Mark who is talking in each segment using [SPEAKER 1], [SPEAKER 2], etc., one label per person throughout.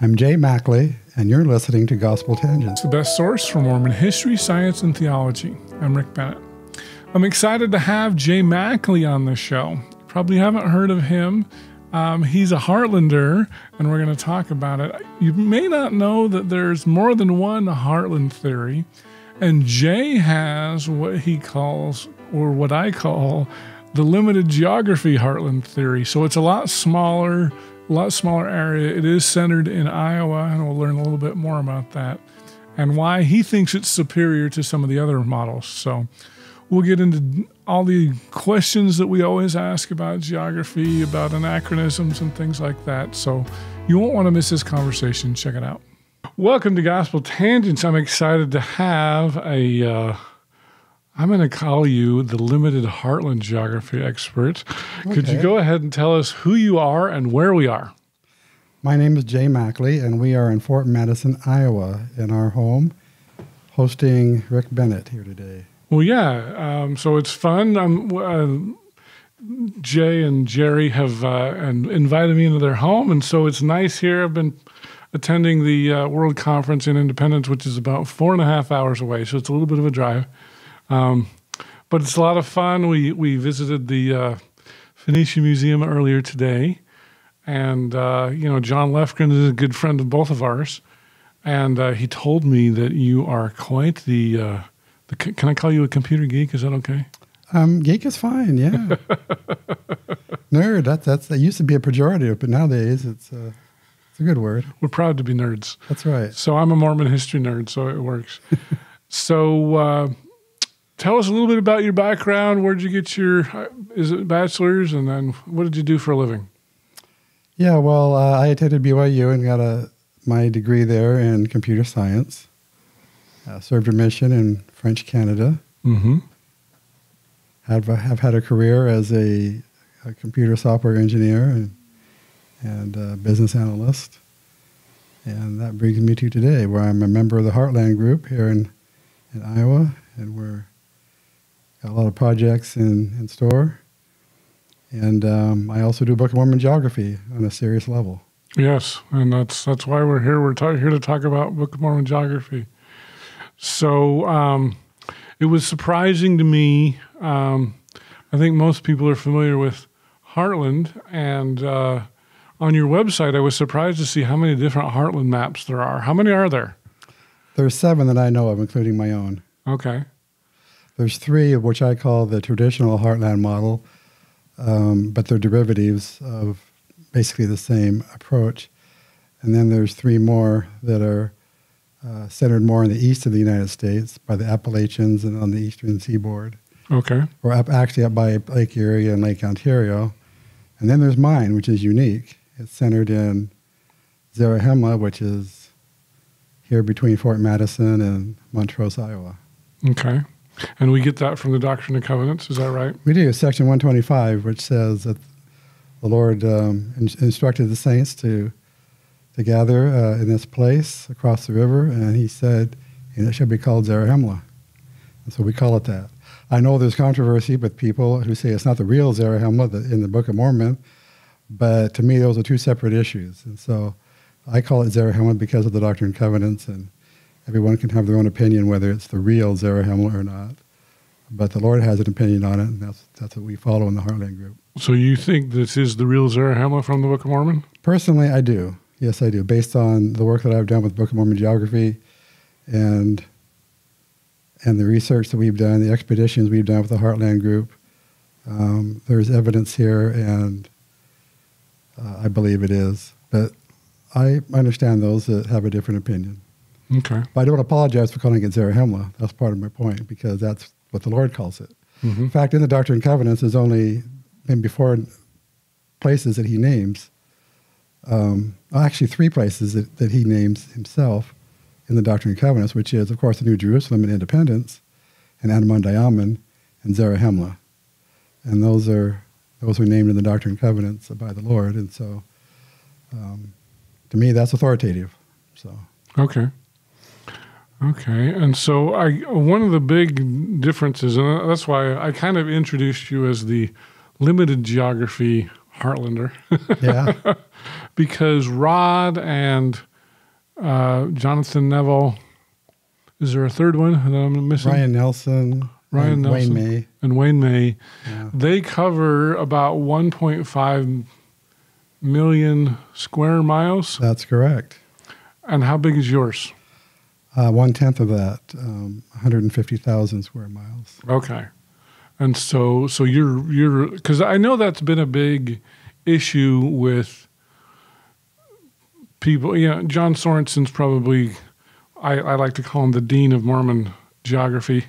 [SPEAKER 1] I'm Jay Mackley, and you're listening to Gospel Tangents.
[SPEAKER 2] The best source for Mormon history, science, and theology. I'm Rick Bennett. I'm excited to have Jay Mackley on the show. Probably haven't heard of him. He's a Heartlander, and we're going to talk about it. You may not know that there's more than one Heartland Theory, and Jay has what he calls, or what I call, the limited geography Heartland Theory. So it's a lot smaller area. It is centered in Iowa, and we'll learn a little bit more about that and why he thinks it's superior to some of the other models. So we'll get into all the questions that we always ask about geography, about anachronisms and things like that. So you won't want to miss this conversation. Check it out. Welcome to Gospel Tangents. I'm excited to have I'm going to call you the limited Heartland geography expert. Okay. Could you go ahead and tell us who you are and where we are?
[SPEAKER 1] My name is Jay Mackley, and we are in Fort Madison, Iowa, in our home, hosting Rick Bennett here today.
[SPEAKER 2] Well, yeah, so it's fun. Jay and Jerry have invited me into their home, and so it's nice here. I've been attending the World Conference in Independence, which is about 4.5 hours away, so it's a little bit of a drive. But it's a lot of fun. We visited the Phoenician Museum earlier today, and John Lefgren is a good friend of both of ours, and he told me that you are quite the can I call you a computer geek? Is that okay?
[SPEAKER 1] Geek is fine. Yeah. Nerd. That used to be a pejorative, but nowadays it's a good word.
[SPEAKER 2] We're proud to be nerds.
[SPEAKER 1] That's right.
[SPEAKER 2] So I'm a Mormon history nerd, so it works. So. Tell us a little bit about your background. Where did you get your, is it bachelor's? And then what did you do for a living?
[SPEAKER 1] Yeah, well, I attended BYU and got my degree there in computer science. Served a mission in French Canada. Mm-hmm. Have had a career as a computer software engineer and business analyst. And that brings me to today, where I'm a member of the Heartland group here in Iowa, and we're got a lot of projects in store. And I also do Book of Mormon geography on a serious level. Yes,
[SPEAKER 2] and that's why we're here. We're here to talk about Book of Mormon geography. So it was surprising to me. I think most people are familiar with Heartland, and on your website, I was surprised to see how many different Heartland maps there are. How many are there?
[SPEAKER 1] There's 7 that I know of, including my own.
[SPEAKER 2] Okay.
[SPEAKER 1] There's 3 of which I call the traditional Heartland model, but they're derivatives of basically the same approach. And then there's 3 more that are centered more in the east of the United States by the Appalachians and on the eastern seaboard.
[SPEAKER 2] Okay.
[SPEAKER 1] Or actually up by Lake Erie and Lake Ontario. And then there's mine, which is unique. It's centered in Zarahemla, which is here between Fort Madison and Montrose, Iowa.
[SPEAKER 2] Okay. And we get that from the Doctrine and Covenants, is that right?
[SPEAKER 1] We do. Section 125, which says that the Lord instructed the saints to gather in this place across the river, and he said, and it shall be called Zarahemla. And so we call it that. I know there's controversy with people who say it's not the real Zarahemla in the Book of Mormon, but to me those are 2 separate issues. And so I call it Zarahemla because of the Doctrine and Covenants, and everyone can have their own opinion whether it's the real Zarahemla or not. But the Lord has an opinion on it, and that's what we follow in the Heartland group.
[SPEAKER 2] So you think this is the real Zarahemla from the Book of Mormon?
[SPEAKER 1] Personally, I do. Yes, I do. Based on the work that I've done with Book of Mormon geography and the research that we've done, the expeditions we've done with the Heartland group, there's evidence here, and I believe it is. But I understand those that have a different opinion.
[SPEAKER 2] Okay.
[SPEAKER 1] But I don't apologize for calling it Zarahemla. That's part of my point, because that's what the Lord calls it. Mm-hmm. In fact, in the Doctrine and Covenants, there's only maybe 4 places that he names. Actually, 3 places that he names himself in the Doctrine and Covenants, which is, of course, the New Jerusalem and Independence, and Anamon-Diamond, and Zarahemla. And those are named in the Doctrine and Covenants by the Lord. And so, to me, that's authoritative. So.
[SPEAKER 2] Okay. And so one of the big differences, and that's why I kind of introduced you as the limited geography Heartlander.
[SPEAKER 1] Yeah.
[SPEAKER 2] Because Rod and Jonathan Neville. Is there a third one that I'm missing?
[SPEAKER 1] Ryan Nelson. Wayne May.
[SPEAKER 2] And Wayne May.
[SPEAKER 1] Yeah.
[SPEAKER 2] They cover about 1.5 million square miles.
[SPEAKER 1] That's correct.
[SPEAKER 2] And how big is yours?
[SPEAKER 1] 1/10 of that, 150,000 square miles.
[SPEAKER 2] Okay. And so you're because I know that's been a big issue with people. John Sorensen's probably, I like to call him the dean of Mormon geography.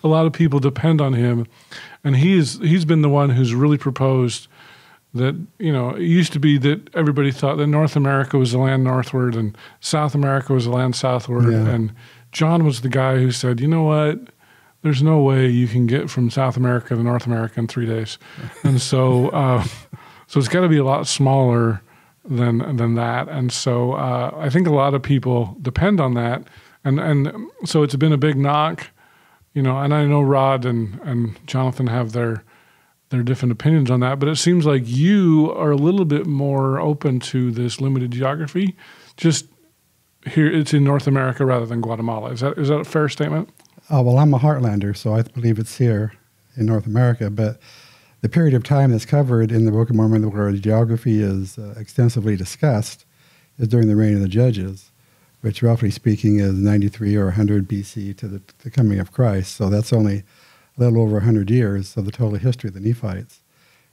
[SPEAKER 2] A lot of people depend on him, and he's been the one who's really proposed that, it used to be that everybody thought that North America was the land northward and South America was the land southward.
[SPEAKER 1] Yeah.
[SPEAKER 2] And John was the guy who said, you know what? There's no way you can get from South America to North America in 3 days. And so it's got to be a lot smaller than that. And so I think a lot of people depend on that. And so it's been a big knock, and I know Rod and Jonathan have their different opinions on that, but it seems like you are a little bit more open to this limited geography. Just here, it's in North America rather than Guatemala. Is that a fair statement?
[SPEAKER 1] Well, I'm a Heartlander, so I believe it's here in North America. But the period of time that's covered in the Book of Mormon where geography is extensively discussed is during the reign of the judges, which roughly speaking is 93 or 100 BC to the coming of Christ. So that's only a little over 100 years of the total history of the Nephites.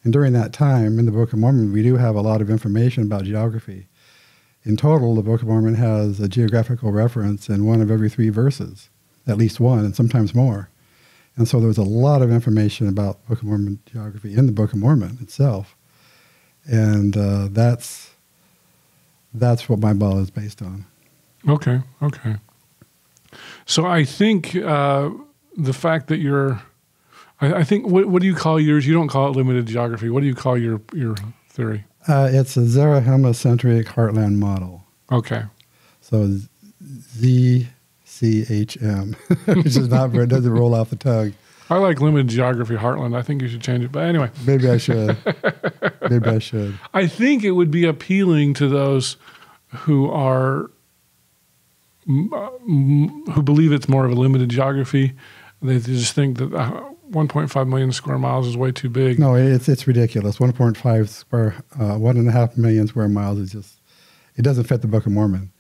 [SPEAKER 1] And during that time, in the Book of Mormon, we do have a lot of information about geography. In total, the Book of Mormon has a geographical reference in one of every 3 verses, at least one, and sometimes more. And so there's a lot of information about Book of Mormon geography in the Book of Mormon itself. And that's what my ball is based on.
[SPEAKER 2] Okay. So I think the fact that you're, I think, what do you call yours? You don't call it limited geography. What do you call your theory?
[SPEAKER 1] It's a Zarahemla-centric heartland model.
[SPEAKER 2] Okay.
[SPEAKER 1] So ZCHM, which is not very, doesn't roll off the tongue.
[SPEAKER 2] I like limited geography heartland. I think you should change it. But anyway.
[SPEAKER 1] Maybe I should. I
[SPEAKER 2] think it would be appealing to those who believe it's more of a limited geography. They just think that 1.5 million square miles is way too big.
[SPEAKER 1] No, it's ridiculous. 1.5 million square miles is just, it doesn't fit the Book of Mormon.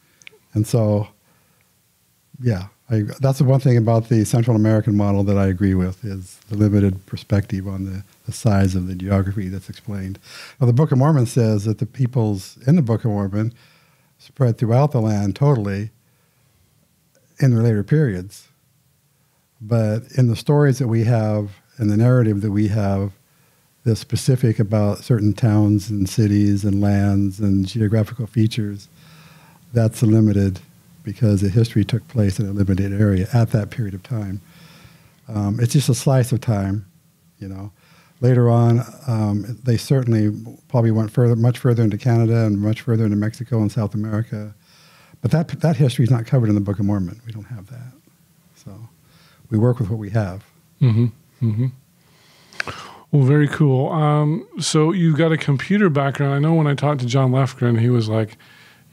[SPEAKER 1] And so, yeah, that's the one thing about the Central American model that I agree with is the limited perspective on the size of the geography that's explained. Well, the Book of Mormon says that the peoples in the Book of Mormon spread throughout the land totally in the later periods. But in the stories that we have and the narrative that we have that's specific about certain towns and cities and lands and geographical features, that's limited because the history took place in a limited area at that period of time. It's just a slice of time, Later on, they certainly probably went much further into Canada and much further into Mexico and South America. But that history is not covered in the Book of Mormon. We don't have that. So we work with what we have.
[SPEAKER 2] Mm-hmm. Mm-hmm. Well, very cool. So you've got a computer background. I know when I talked to John Lefgren, he was like,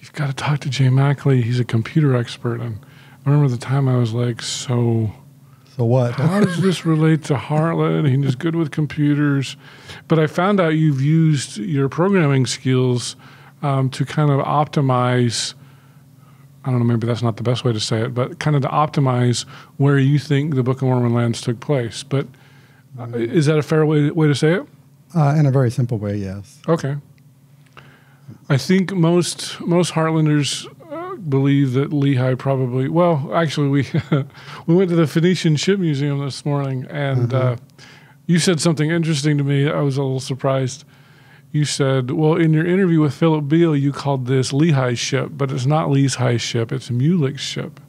[SPEAKER 2] you've got to talk to Jay Mackley. He's a computer expert. And I remember the time I was like, So what? How does this relate to Heartland? He's good with computers. But I found out you've used your programming skills to kind of optimize, I don't know, maybe that's not the best way to say it, but kind of to optimize where you think the Book of Mormon lands took place. But is that a fair way to say it?
[SPEAKER 1] In a very simple way, yes.
[SPEAKER 2] Okay. I think most Heartlanders believe that Lehi probably, well, actually we went to the Phoenician Ship Museum this morning, and you said something interesting to me. I was a little surprised. You said, well, in your interview with Philip Beale, you called this Lehi's ship, but it's not Lehi's ship, it's Mulek's ship.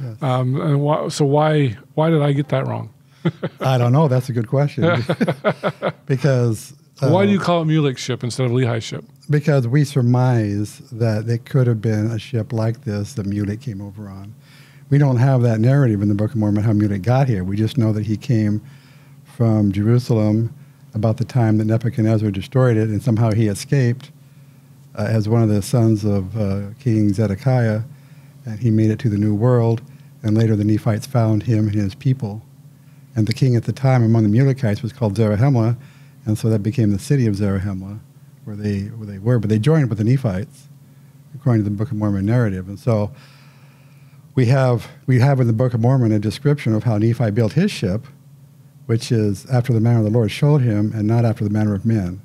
[SPEAKER 2] Yes. So why did I get that wrong?
[SPEAKER 1] I don't know. That's a good question. Because
[SPEAKER 2] why do you call it Mulek's ship instead of Lehi's ship?
[SPEAKER 1] Because we surmise that it could have been a ship like this that Mulek came over on. We don't have that narrative in the Book of Mormon how Mulek got here. We just know that he came from Jerusalem about the time that Nebuchadnezzar destroyed it, and somehow he escaped as one of the sons of King Zedekiah, and he made it to the New World, and later the Nephites found him and his people. And the king at the time among the Mulekites was called Zarahemla, and so that became the city of Zarahemla, where they were. But they joined with the Nephites, according to the Book of Mormon narrative. And so we have in the Book of Mormon a description of how Nephi built his ship, which is after the manner the Lord showed him, and not after the manner of men.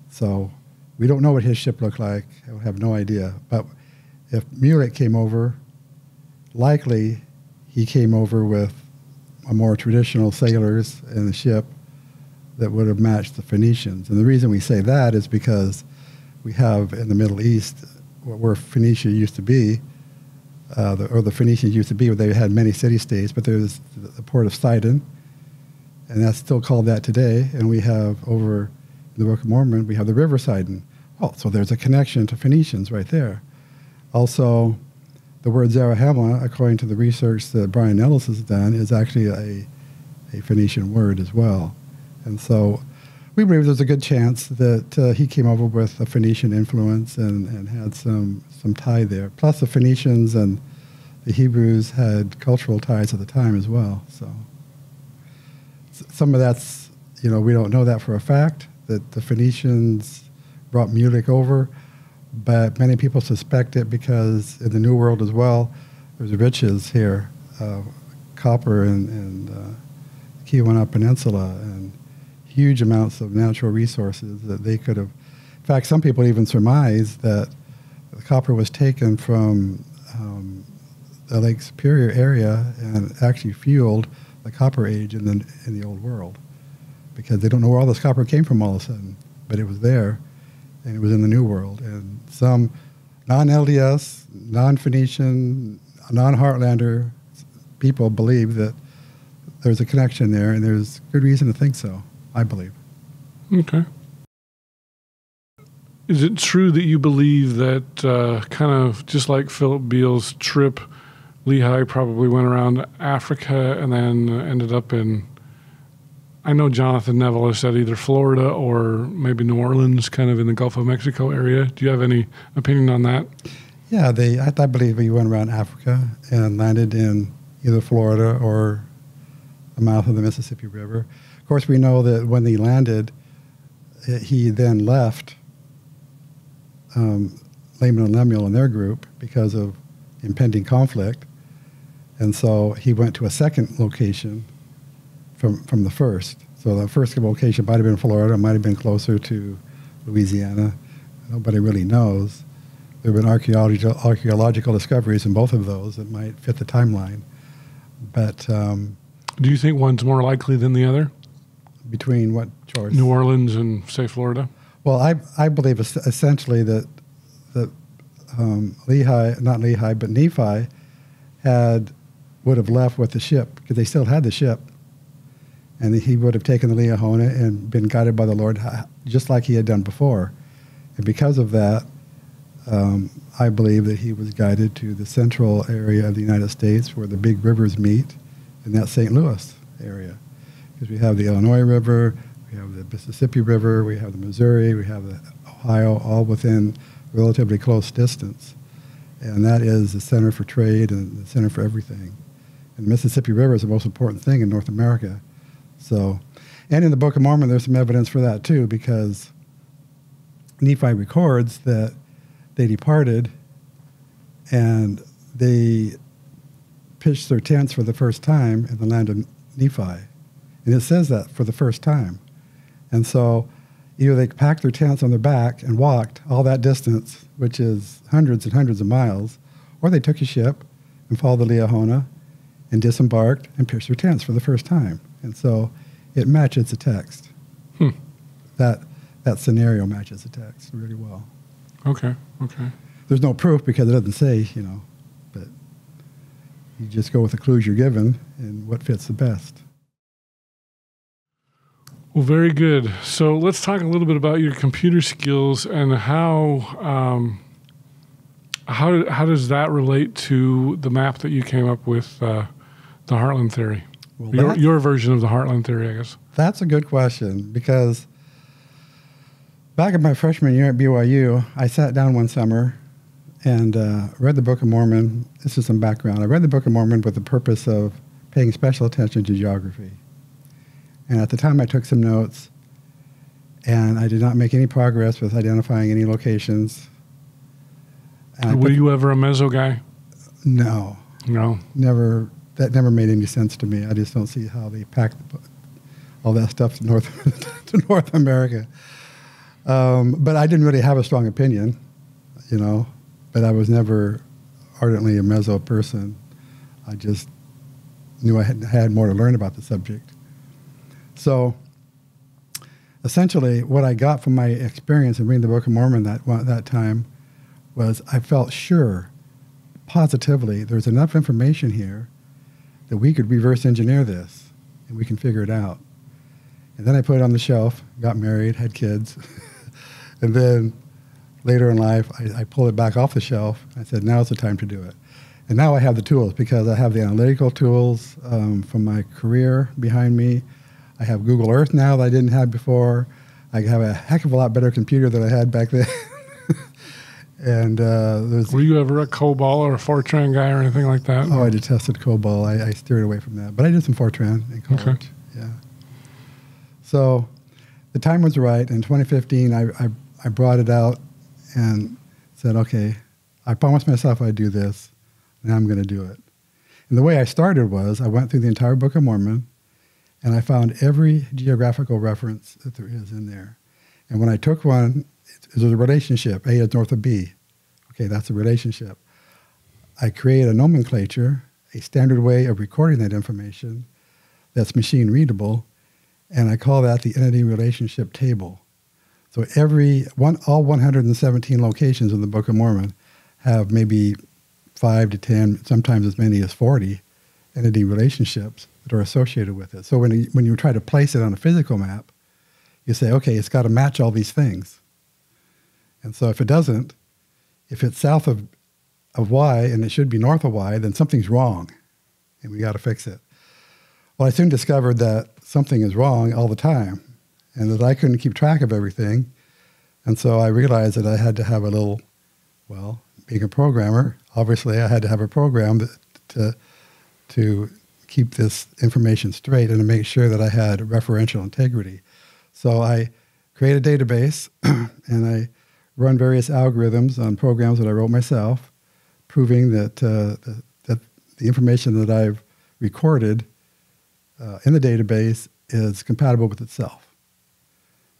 [SPEAKER 1] So we don't know what his ship looked like. I have no idea. But if Mulek came over, likely he came over with a more traditional sailors in the ship that would have matched the Phoenicians. And the reason we say that is because we have in the Middle East, where Phoenicia used to be, the Phoenicians used to be, where they had many city-states, but there's the port of Sidon, and that's still called that today. And we have over in the Book of Mormon, we have the River Sidon. Oh, so there's a connection to Phoenicians right there. Also, the word Zarahemla, according to the research that Brian Ellis has done, is actually a Phoenician word as well. And so we believe there's a good chance that he came over with a Phoenician influence and had some tie there. Plus the Phoenicians and the Hebrews had cultural ties at the time as well. So some of that's, we don't know that for a fact, that the Phoenicians brought Mulek over, but many people suspect it because in the New World as well, there's riches here, copper and the Keweenaw Peninsula, and huge amounts of natural resources that they could have. In fact, some people even surmise that the copper was taken from the Lake Superior area and actually fueled the Copper Age in the Old World, because they don't know where all this copper came from all of a sudden, but it was there, and it was in the New World. And some non-LDS, non-Phoenician, non-Heartlander people believe that there's a connection there, and there's good reason to think so, I believe.
[SPEAKER 2] Okay. Is it true that you believe that kind of just like Philip Beale's trip, Lehi probably went around Africa and then ended up in, I know Jonathan Neville has said either Florida or maybe New Orleans, kind of in the Gulf of Mexico area. Do you have any opinion on that?
[SPEAKER 1] Yeah, I believe he went around Africa and landed in either Florida or the mouth of the Mississippi River. Of course, we know that when he landed, he then left Laman and Lemuel and their group because of impending conflict. And so he went to a second location from the first. So the first location might have been Florida, might have been closer to Louisiana. Nobody really knows. There have been archaeological discoveries in both of those that might fit the timeline. But
[SPEAKER 2] do you think one's more likely than the other?
[SPEAKER 1] Between what choice?
[SPEAKER 2] New Orleans and, say, Florida?
[SPEAKER 1] Well, I believe essentially that Nephi would have left with the ship, because they still had the ship, and he would have taken the Liahona and been guided by the Lord just like he had done before. And because of that, I believe that he was guided to the central area of the United States where the big rivers meet, in that St. Louis area. Because we have the Illinois River, we have the Mississippi River, we have the Missouri, we have the Ohio, all within relatively close distance. And that is the center for trade and the center for everything. And the Mississippi River is the most important thing in North America. So, and in the Book of Mormon, there's some evidence for that too, because Nephi records that they departed and they pitched their tents for the first time in the land of Nephi. And it says that for the first time. And so either they packed their tents on their back and walked all that distance, which is hundreds and hundreds of miles, or they took a ship and followed the Liahona and disembarked and pitched their tents for the first time. And so it matches the text. That scenario matches the text really well.
[SPEAKER 2] Okay.
[SPEAKER 1] There's no proof because it doesn't say, but you just go with the clues you're given and what fits the best.
[SPEAKER 2] Well, very good. So let's talk a little bit about your computer skills and how does that relate to the map that you came up with, the Heartland Theory? Well, your version of the Heartland Theory, I guess.
[SPEAKER 1] That's a good question, because Back in my freshman year at BYU, I sat down one summer and read the Book of Mormon. This is some background. I read the Book of Mormon with the purpose of paying special attention to geography. And at the time, I took some notes, and I did not make any progress with identifying any locations.
[SPEAKER 2] Were you ever a Meso guy?
[SPEAKER 1] No.
[SPEAKER 2] No?
[SPEAKER 1] Never. That never made any sense to me. I just don't see how they packed all that stuff to North America. But I didn't really have a strong opinion, but I was never ardently a Meso person. I just knew I had more to learn about the subject. So essentially what I got from my experience in reading the Book of Mormon that time was I felt sure, positively, there's enough information here that we could reverse engineer this and we can figure it out. And then I put it on the shelf, got married, had kids. And then later in life, I pulled it back off the shelf. I said, now's the time to do it. And now I have the tools because I have the analytical tools from my career behind me. I have Google Earth now that I didn't have before. I have a heck of a lot better computer than I had back then. And
[SPEAKER 2] were you ever a COBOL or a Fortran guy or anything like that?
[SPEAKER 1] Oh, I detested COBOL. I steered away from that. But I did some Fortran in college. Okay. Yeah. So the time was right. In 2015, I brought it out and said, okay, I promised myself I'd do this, and I'm going to do it. And the way I started was I went through the entire Book of Mormon, and I found every geographical reference that there is in there. And when I took one, there's a relationship. A is north of B. Okay, that's a relationship. I create a nomenclature, a standard way of recording that information that's machine readable, and I call that the entity relationship table. So all 117 locations in the Book of Mormon have maybe 5 to 10, sometimes as many as 40 entity relationships that are associated with it. So when you try to place it on a physical map, you say, okay, it's got to match all these things. And so if it doesn't, if it's south of Y and it should be north of Y, then something's wrong, and we got to fix it. Well, I soon discovered that something is wrong all the time, and that I couldn't keep track of everything. And so I realized that I had to have being a programmer, obviously I had to have a program to keep this information straight and to make sure that I had referential integrity. So I create a database and I run various algorithms on programs that I wrote myself, proving that that the information that I've recorded in the database is compatible with itself.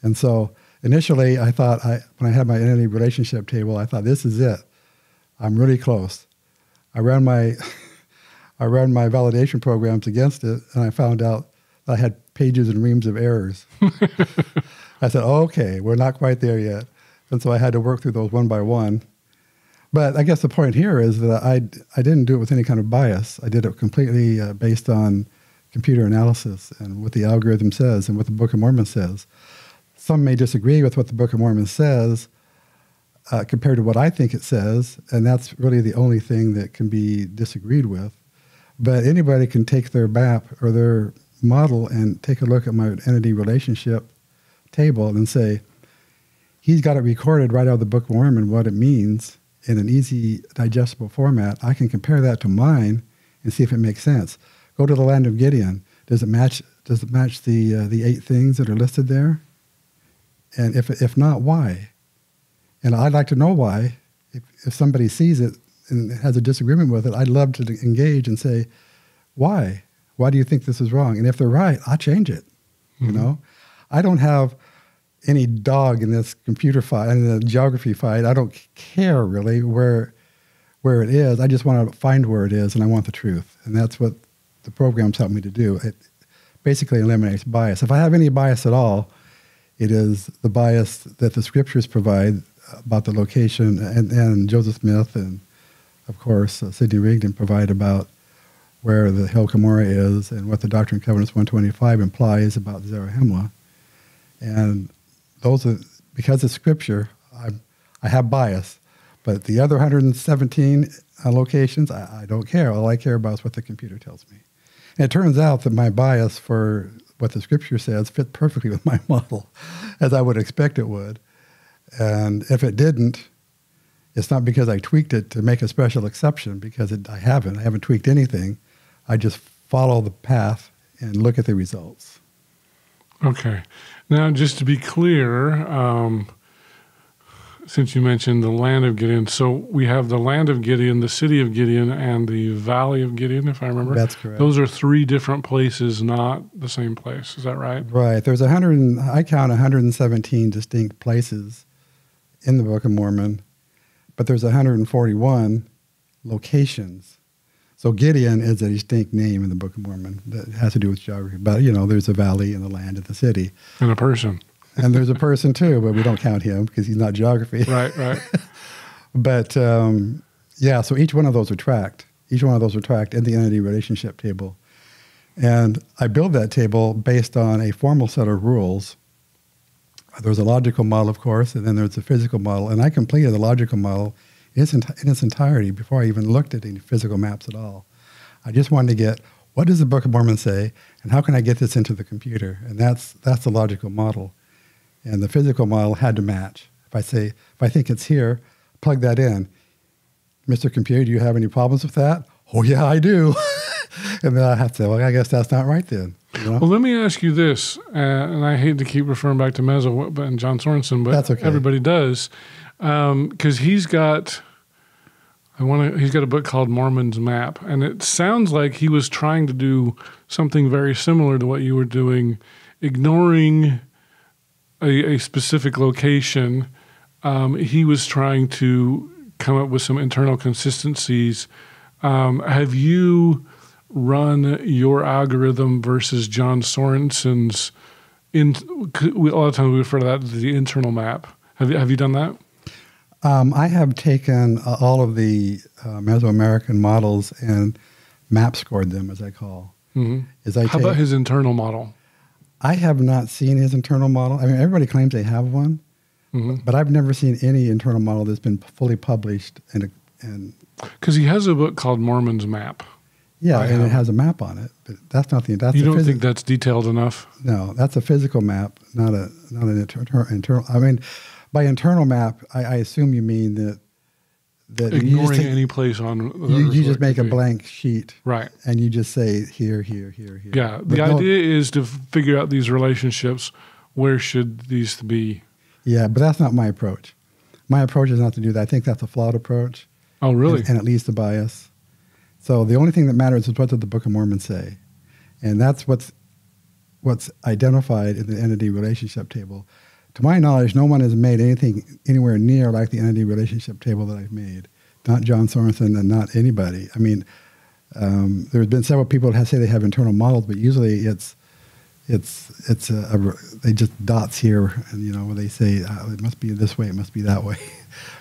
[SPEAKER 1] And so initially I thought, when I had my entity relationship table, I thought, this is it. I'm really close. I ran my validation programs against it, and I found out that I had pages and reams of errors. I said, oh, okay, we're not quite there yet. And so I had to work through those one by one. But I guess the point here is that I didn't do it with any kind of bias. I did it completely based on computer analysis and what the algorithm says and what the Book of Mormon says. Some may disagree with what the Book of Mormon says compared to what I think it says, and that's really the only thing that can be disagreed with. But anybody can take their map or their model and take a look at my entity relationship table and say, he's got it recorded right out of the Book of Mormon, what it means in an easy, digestible format. I can compare that to mine and see if it makes sense. Go to the land of Gideon. Does it match the 8 things that are listed there? And if not, why? And I'd like to know why. If somebody sees it and has a disagreement with it, I'd love to engage and say, why? Why do you think this is wrong? And if they're right, I'll change it. Mm-hmm. I don't have any dog in this computer fight, in the geography fight. I don't care really where it is. I just want to find where it is, and I want the truth. And that's what the programs help me to do. It basically eliminates bias. If I have any bias at all, it is the bias that the scriptures provide about the location, and Joseph Smith and, of course, Sidney Rigdon provide about where the Hill Cumorah is and what the Doctrine and Covenants 125 implies about Zarahemla. And those are, because of Scripture, I have bias. But the other 117 locations, I don't care. All I care about is what the computer tells me. And it turns out that my bias for what the Scripture says fit perfectly with my model, as I would expect it would. And if it didn't, it's not because I tweaked it to make a special exception, because I haven't tweaked anything. I just follow the path and look at the results.
[SPEAKER 2] Okay. Now, just to be clear, since you mentioned the land of Gideon, so we have the land of Gideon, the city of Gideon, and the valley of Gideon, if I remember.
[SPEAKER 1] That's correct.
[SPEAKER 2] Those are three different places, not the same place. Is that right?
[SPEAKER 1] Right. There's I count 117 distinct places in the Book of Mormon, but there's 141 locations. So Gideon is a distinct name in the Book of Mormon that has to do with geography. But, there's a valley and the land and the city.
[SPEAKER 2] And a person.
[SPEAKER 1] And there's a person too, but we don't count him because he's not geography.
[SPEAKER 2] Right.
[SPEAKER 1] But, so each one of those are tracked. Each one of those are tracked in the entity relationship table. And I build that table based on a formal set of rules. There's a logical model, of course, and then there's a physical model. And I completed the logical model in its entirety before I even looked at any physical maps at all. I just wanted to get, what does the Book of Mormon say, and how can I get this into the computer? And that's the logical model. And the physical model had to match. If I think it's here, plug that in. Mr. Computer, do you have any problems with that? Oh, yeah, I do. And then I have to say, well, I guess that's not right then.
[SPEAKER 2] Well, let me ask you this, and I hate to keep referring back to Mezzo and John Sorensen, but
[SPEAKER 1] that's okay.
[SPEAKER 2] Everybody does, because he's got a book called Mormon's Map, and it sounds like he was trying to do something very similar to what you were doing, ignoring a specific location. He was trying to come up with some internal consistencies. Have you run your algorithm versus John Sorensen's? A lot of times we refer to that as the internal map. Have you done that?
[SPEAKER 1] I have taken all of the Mesoamerican models and map scored them, as I call.
[SPEAKER 2] Mm-hmm. How about his internal model?
[SPEAKER 1] I have not seen his internal model. I mean, everybody claims they have one, but I've never seen any internal model that's been fully published.
[SPEAKER 2] Because he has a book called Mormon's Map.
[SPEAKER 1] Yeah, and it has a map on it, but that's not the.
[SPEAKER 2] You don't think that's detailed enough?
[SPEAKER 1] No, that's a physical map, not an internal. I mean, by internal map, I assume you mean that
[SPEAKER 2] ignoring any place on.
[SPEAKER 1] You just make a blank sheet,
[SPEAKER 2] right?
[SPEAKER 1] And you just say here.
[SPEAKER 2] Yeah, the idea is to figure out these relationships. Where should these be?
[SPEAKER 1] Yeah, but that's not my approach. My approach is not to do that. I think that's a flawed approach.
[SPEAKER 2] Oh, really?
[SPEAKER 1] And it leads to bias. So the only thing that matters is what did the Book of Mormon say, and that's what's identified in the entity relationship table. To my knowledge, no one has made anything anywhere near like the entity relationship table that I've made. Not John Sorensen and not anybody. I mean, there's been several people that say they have internal models, but usually it's they just dots here, and where they say it must be this way, it must be that way,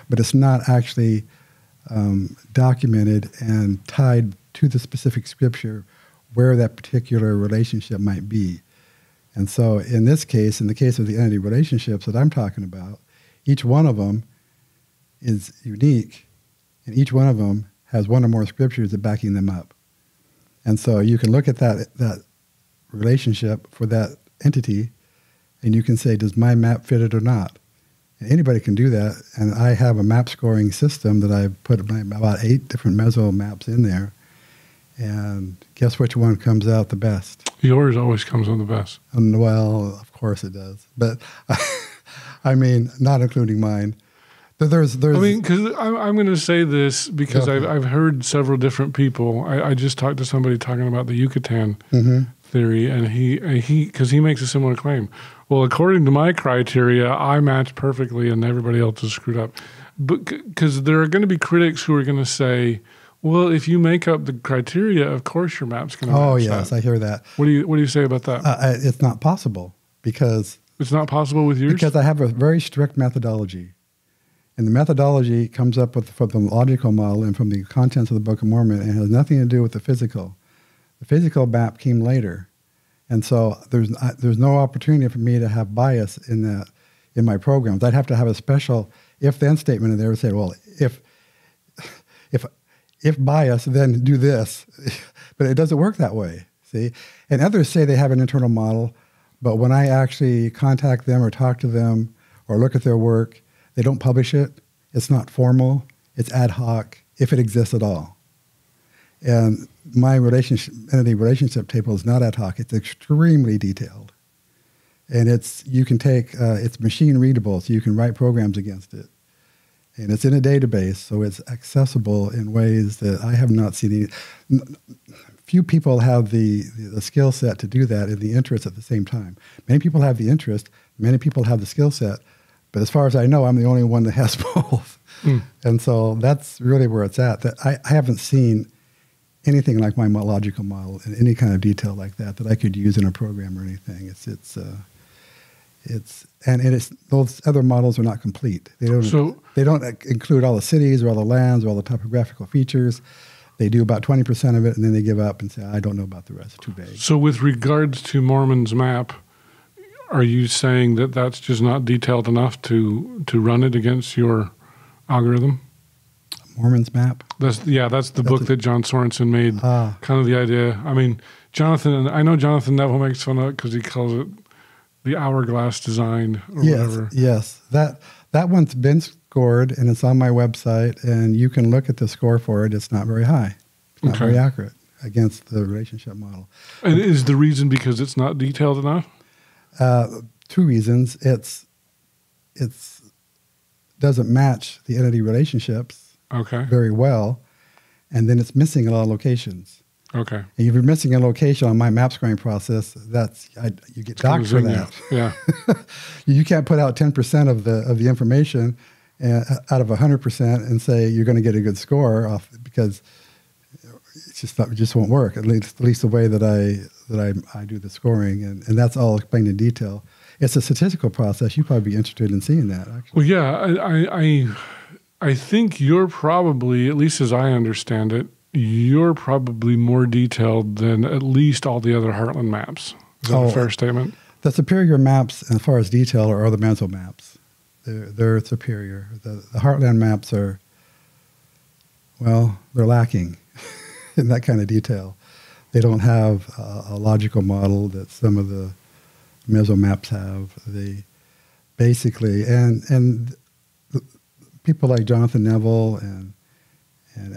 [SPEAKER 1] but it's not actually documented and tied to the specific scripture where that particular relationship might be. And so in this case, in the case of the entity relationships that I'm talking about, each one of them is unique, and each one of them has one or more scriptures that backing them up. And so you can look at that relationship for that entity, and you can say, does my map fit it or not? And anybody can do that, and I have a map scoring system that I've put about 8 different meso maps in there, and guess which one comes out the best?
[SPEAKER 2] Yours always comes out the best.
[SPEAKER 1] Well, of course it does, but I mean, not including mine. There's. I mean,
[SPEAKER 2] because I'm going to say this because I've heard several different people. I just talked to somebody talking about the Yucatan theory, and he makes a similar claim. Well, according to my criteria, I match perfectly, and everybody else is screwed up. But because there are going to be critics who are going to say, well, if you make up the criteria, of course your map's going to match.
[SPEAKER 1] Oh, yes, I hear that.
[SPEAKER 2] What do you say about that?
[SPEAKER 1] It's not possible because...
[SPEAKER 2] It's not possible with yours?
[SPEAKER 1] Because I have a very strict methodology. And the methodology comes up from the logical model and from the contents of the Book of Mormon, and it has nothing to do with the physical. The physical map came later. And so there's no opportunity for me to have bias in my programs. I'd have to have a special if-then statement in there to say, well, if bias, then do this. But it doesn't work that way, see? And others say they have an internal model, but when I actually contact them or talk to them or look at their work, They don't publish it. It's not formal. It's ad hoc, if it exists at all. And my entity relationship table is not ad hoc. It's extremely detailed. And you can take, it's machine readable, so you can write programs against it. And it's in a database, so it's accessible in ways that I have not seen. Few people have the skill set to do that and the interest at the same time. Many people have the interest, many people have the skill set, but as far as I know, I'm the only one that has both. And so that's really where it's at. That I haven't seen anything like my logical model in any kind of detail like that I could use in a program or anything. It's those other models are not complete. They don't include all the cities or all the lands or all the topographical features. They do about 20% of it, and then they give up and say, I don't know about the rest. It's too vague.
[SPEAKER 2] So with regards to Mormon's map, are you saying that that's just not detailed enough to run it against your algorithm?
[SPEAKER 1] Mormon's map?
[SPEAKER 2] That's the book that John Sorensen made. Kind of the idea. I mean, I know Jonathan Neville makes fun of it because he calls it the hourglass design or whatever.
[SPEAKER 1] Yes, that one's been scored, and it's on my website, and you can look at the score for it. It's not very high. It's not very accurate against the relationship model.
[SPEAKER 2] And is the reason because it's not detailed enough?
[SPEAKER 1] Two reasons. It's doesn't match the entity relationships very well, and then it's missing a lot of locations. Okay. And if you're missing a location on my map scoring process, you get docked for that.
[SPEAKER 2] Yeah.
[SPEAKER 1] You can't put out 10% of the information out of 100% and say you're going to get a good score off, because it just won't work. At least the way that I do the scoring, and that's all explained in detail. It's a statistical process. You'd probably be interested in seeing that, actually.
[SPEAKER 2] Well, yeah, I think you're probably, at least as I understand it, you're probably more detailed than at least all the other Heartland maps. Is that a fair statement?
[SPEAKER 1] The superior maps, as far as detail, are the Meso maps. They're superior. The Heartland maps are, well, they're lacking in that kind of detail. They don't have a logical model that some of the Meso maps have. They basically, and people like Jonathan Neville and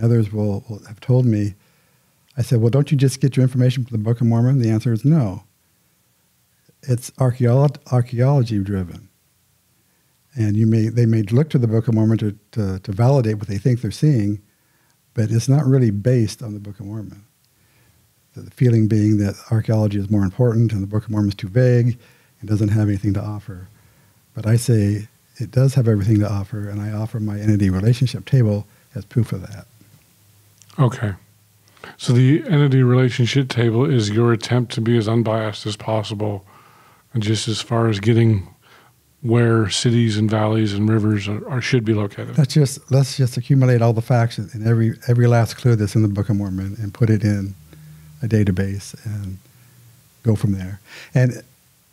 [SPEAKER 1] others will have told me, I said, well, don't you just get your information from the Book of Mormon? The answer is no. It's archaeology driven. And they may look to the Book of Mormon to validate what they think they're seeing, but it's not really based on the Book of Mormon. The feeling being that archaeology is more important and the Book of Mormon is too vague and doesn't have anything to offer. But I say it does have everything to offer, and I offer my entity relationship table as proof of that.
[SPEAKER 2] Okay. So the entity relationship table is your attempt to be as unbiased as possible, and just as far as getting where cities and valleys and rivers should be located. Let's just accumulate all the facts and every last clue that's in the Book of Mormon and put it in a database and go from there. And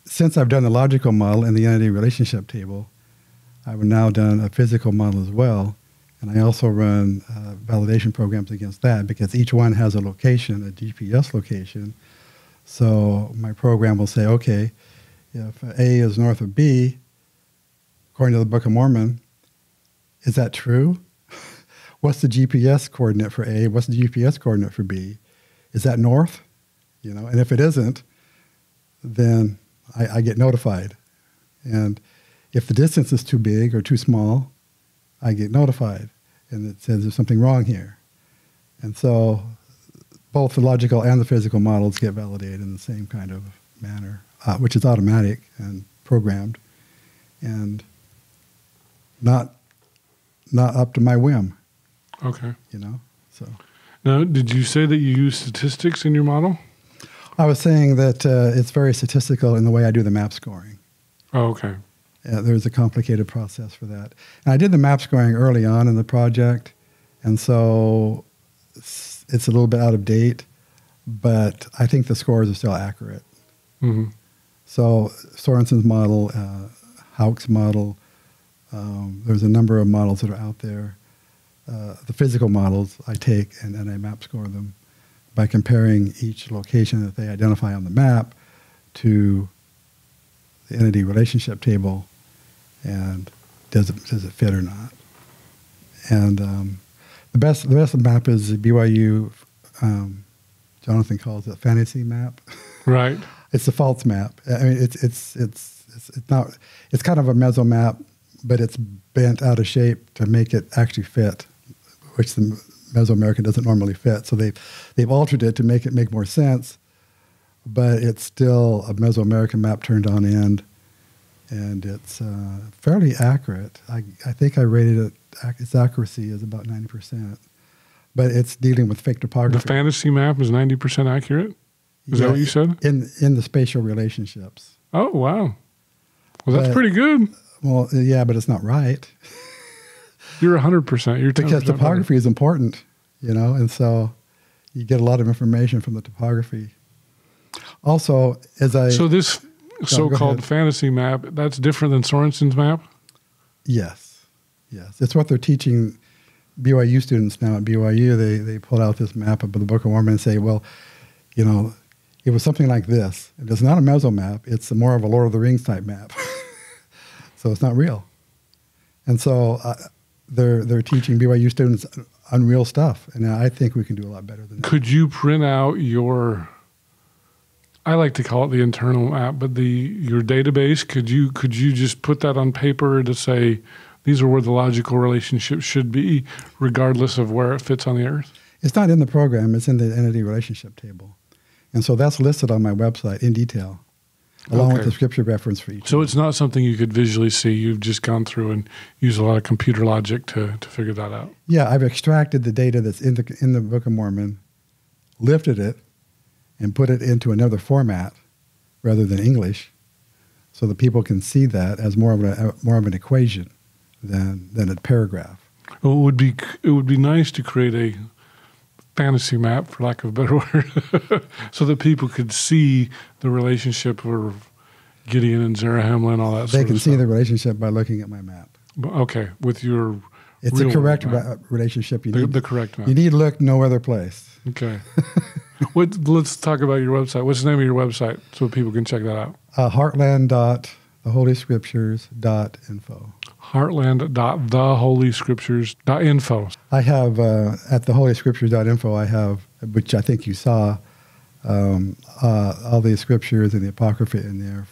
[SPEAKER 2] since I've done the logical model and the entity relationship table, I've now done a physical model as well. And I also run validation programs against that, because each one has a location, a GPS location. So my program will say, okay, if A is north of B, according to the Book of Mormon, is that true? What's the GPS coordinate for A? What's the GPS coordinate for B? Is that north? And if it isn't, then I get notified. And if the distance is too big or too small, I get notified, and it says there's something wrong here. And so both the logical and the physical models get validated in the same kind of manner, which is automatic and programmed, and not up to my whim. Okay.
[SPEAKER 1] So.
[SPEAKER 2] Now, did you say that you use statistics in your model?
[SPEAKER 1] I was saying that it's very statistical in the way I do the map scoring.
[SPEAKER 2] Oh, okay.
[SPEAKER 1] There's a complicated process for that. And I did the map scoring early on in the project, and so it's a little bit out of date, but I think the scores are still accurate. Mm-hmm. So Sorensen's model, Hauk's model, there's a number of models that are out there. The physical models I take and I map score them by comparing each location that they identify on the map to the entity relationship table, and does it fit or not? And the best map is the BYU. Jonathan calls it fantasy map.
[SPEAKER 2] Right.
[SPEAKER 1] It's a false map. I mean, it's not. It's kind of a meso map, but it's bent out of shape to make it actually fit, which the Mesoamerican doesn't normally fit. So they've altered it to make it make more sense, but it's still a Mesoamerican map turned on end, and it's fairly accurate. I think I rated it. Its accuracy is about 90%, but it's dealing with fake topography.
[SPEAKER 2] The fantasy map is 90% accurate. Is that what you said?
[SPEAKER 1] In the spatial relationships.
[SPEAKER 2] Oh wow, well that's pretty good.
[SPEAKER 1] Well, yeah, but it's not right.
[SPEAKER 2] You're 100%. You're 10%
[SPEAKER 1] because topography
[SPEAKER 2] better.
[SPEAKER 1] is important, and so you get a lot of information from the topography. Also, so
[SPEAKER 2] this so-called fantasy map, that's different than Sorensen's map?
[SPEAKER 1] Yes. It's what they're teaching BYU students now at BYU. They pull out this map of the Book of Mormon and say, well, it was something like this. It's not a meso map. It's more of a Lord of the Rings type map. So it's not real. And so they're teaching BYU students unreal stuff. And I think we can do a lot better than that.
[SPEAKER 2] Could you print out I like to call it the internal map, but your database, could you just put that on paper to say, these are where the logical relationships should be, regardless of where it fits on the Earth?
[SPEAKER 1] It's not in the program. It's in the entity relationship table. And so that's listed on my website in detail, along with the scripture reference for each.
[SPEAKER 2] So it's not something you could visually see. You've just gone through and used a lot of computer logic to figure that out.
[SPEAKER 1] Yeah, I've extracted the data that's in the Book of Mormon, lifted it, and put it into another format rather than English, so that people can see that as more of an equation than a paragraph.
[SPEAKER 2] Well, it would be nice to create a fantasy map, for lack of a better word, so that people could see the relationship of Gideon and Zarahemla and all that.
[SPEAKER 1] They can see the relationship by looking at my map.
[SPEAKER 2] Okay, with your
[SPEAKER 1] it's a correct relationship.
[SPEAKER 2] The correct map.
[SPEAKER 1] You need to look no other place.
[SPEAKER 2] Okay. Let's talk about your website. What's the name of your website so people can check that out?
[SPEAKER 1] Heartland.theholyscriptures.info.
[SPEAKER 2] Heartland.theholyscriptures.info.
[SPEAKER 1] I have at theholyscriptures.info. I have, which I think you saw, all the scriptures and the apocrypha in there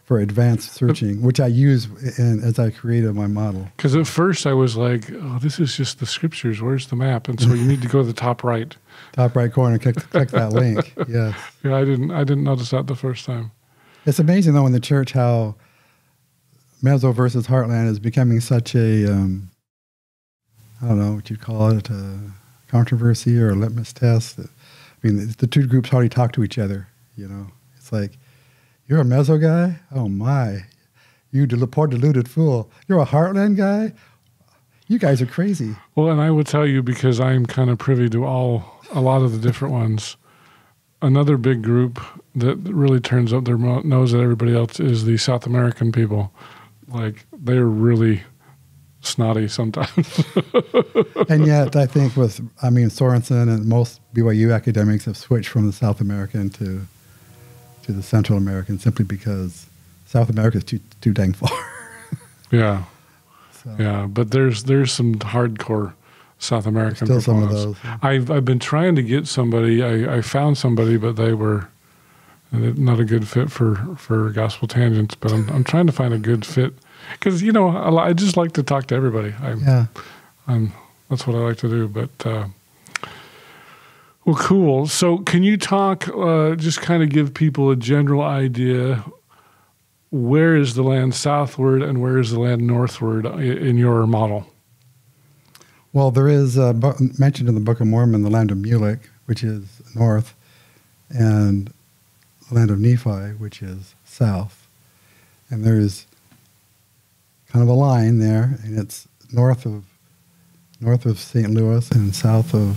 [SPEAKER 1] for advanced searching, which I use as I created my model.
[SPEAKER 2] Because at first I was like, "Oh, this is just the scriptures. Where's the map?" And so you need to go to the top right.
[SPEAKER 1] Top right corner. Click that link. Yes.
[SPEAKER 2] Yeah, I didn't notice that the first time.
[SPEAKER 1] It's amazing though in the church how Meso versus Heartland is becoming such a I don't know what you'd call it, a controversy or a litmus test. I mean, the two groups hardly talk to each other. It's like, you're a Meso guy? Oh my, you poor deluded fool. You're a Heartland guy? You guys are crazy.
[SPEAKER 2] Well, and I will tell you, because I'm kind of privy to a lot of the different ones. Another big group that really turns up their nose at everybody else is the South American people. Like, they're really snotty sometimes.
[SPEAKER 1] And yet, I think Sorensen and most BYU academics have switched from the South American to the Central American simply because South America is too dang far.
[SPEAKER 2] Yeah.
[SPEAKER 1] So.
[SPEAKER 2] Yeah, but there's some hardcore South American
[SPEAKER 1] Still
[SPEAKER 2] proponents.
[SPEAKER 1] some of those. Yeah.
[SPEAKER 2] I've been trying to get somebody. I found somebody, but they were not a good fit for Gospel Tangents. But I'm trying to find a good fit because I just like to talk to everybody. That's what I like to do. But well, cool. So can you talk? Just kind of give people a general idea. Where is the land southward and where is the land northward in your model?
[SPEAKER 1] Well, there is mentioned in the Book of Mormon the land of Mulek, which is north, and the land of Nephi, which is south. And there is kind of a line there, and it's north of St. Louis and south of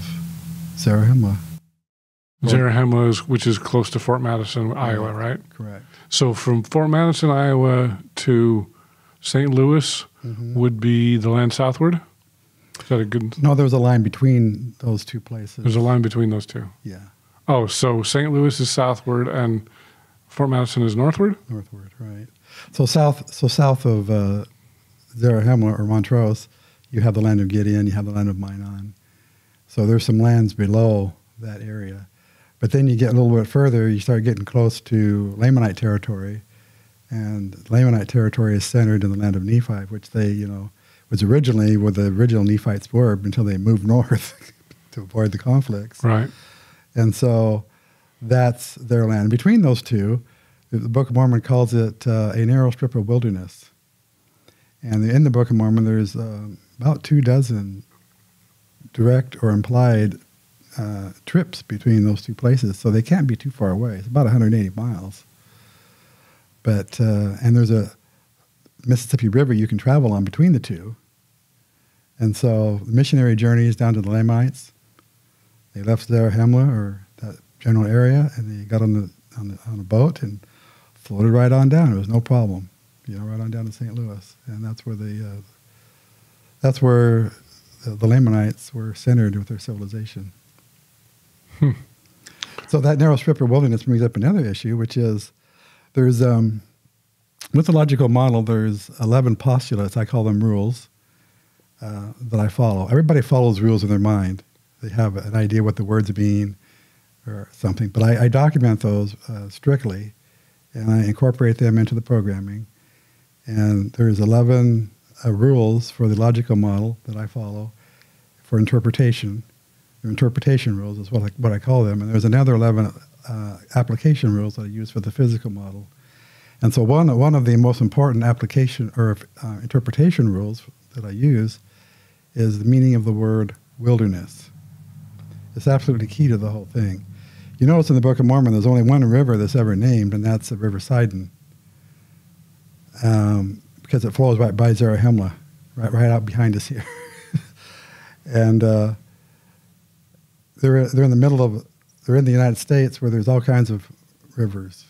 [SPEAKER 1] Zarahemla.
[SPEAKER 2] Zarahemla, which is close to Fort Madison, Iowa, right?
[SPEAKER 1] Correct.
[SPEAKER 2] So from Fort Madison, Iowa to St. Louis would be the land southward? Is that a good...
[SPEAKER 1] No, there was a line between those two places.
[SPEAKER 2] There's a line between those two?
[SPEAKER 1] Yeah.
[SPEAKER 2] Oh, so St. Louis is southward and Fort Madison is northward?
[SPEAKER 1] Northward, right. So south of Zarahemla or Montrose, you have the land of Gideon, you have the land of Minot. So there's some lands below that area. But then you get a little bit further, you start getting close to Lamanite territory. And Lamanite territory is centered in the land of Nephi, which they, was originally where the original Nephites were until they moved north to avoid the conflicts.
[SPEAKER 2] Right.
[SPEAKER 1] And so that's their land. Between those two, the Book of Mormon calls it a narrow strip of wilderness. And in the Book of Mormon, there's about 24 direct or implied trips between those two places, so they can't be too far away. It's about 180 miles. But and there's a Mississippi River you can travel on between the two. And so the missionary journeys down to the Lamanites. They left Zarahemla or that general area, and they got on a boat and floated right on down. It was no problem, right on down to St. Louis, and that's where the Lamanites were centered with their civilization. So that narrow strip of wilderness brings up another issue, which is there's with the logical model, there's 11 postulates. I call them rules that I follow. Everybody follows rules in their mind. They have an idea what the words mean or something, but I document those strictly, and I incorporate them into the programming. And there's 11 rules for the logical model that I follow for interpretation. They're interpretation rules is what I call them. And there's another 11 application rules that I use for the physical model. And so one of the most important application or interpretation rules that I use is the meaning of the word wilderness. It's absolutely key to the whole thing. You notice in the Book of Mormon, there's only one river that's ever named, and that's the River Sidon, because it flows right by Zarahemla, right out behind us here. And they're in the middle of, they're in the United States where there's all kinds of rivers.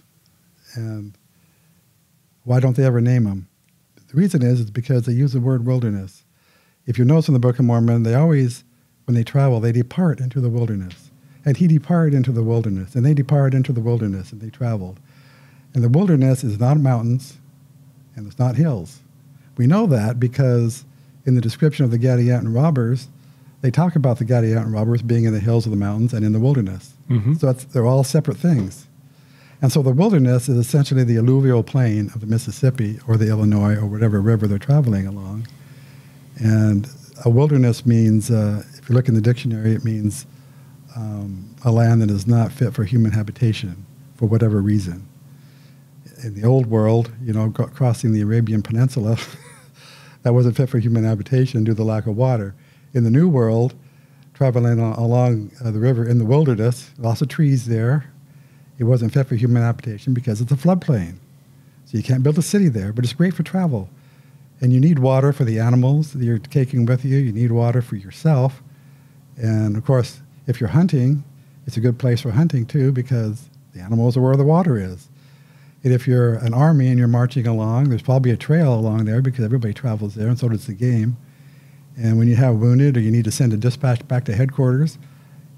[SPEAKER 1] And why don't they ever name them? The reason is because they use the word wilderness. If you notice in the Book of Mormon, they always, when they travel, they depart into the wilderness. And he departed into the wilderness, and they departed into the wilderness, and they traveled. And the wilderness is not mountains, and it's not hills. We know that because in the description of the Gadianton robbers, they talk about the Gadianton robbers being in the hills of the mountains and in the wilderness. Mm-hmm. So they're all separate things. And so the wilderness is essentially the alluvial plain of the Mississippi or the Illinois or whatever river they're traveling along. And a wilderness means, if you look in the dictionary, it means a land that is not fit for human habitation for whatever reason. In the old world, crossing the Arabian Peninsula, that wasn't fit for human habitation due to the lack of water. In the New World, traveling along the river in the wilderness, lots of trees there, it wasn't fit for human habitation because it's a floodplain. So you can't build a city there, but it's great for travel. And you need water for the animals that you're taking with you. You need water for yourself. And, of course, if you're hunting, it's a good place for hunting, too, because the animals are where the water is. And if you're an army and you're marching along, there's probably a trail along there because everybody travels there, and so does the game. And when you have wounded or you need to send a dispatch back to headquarters,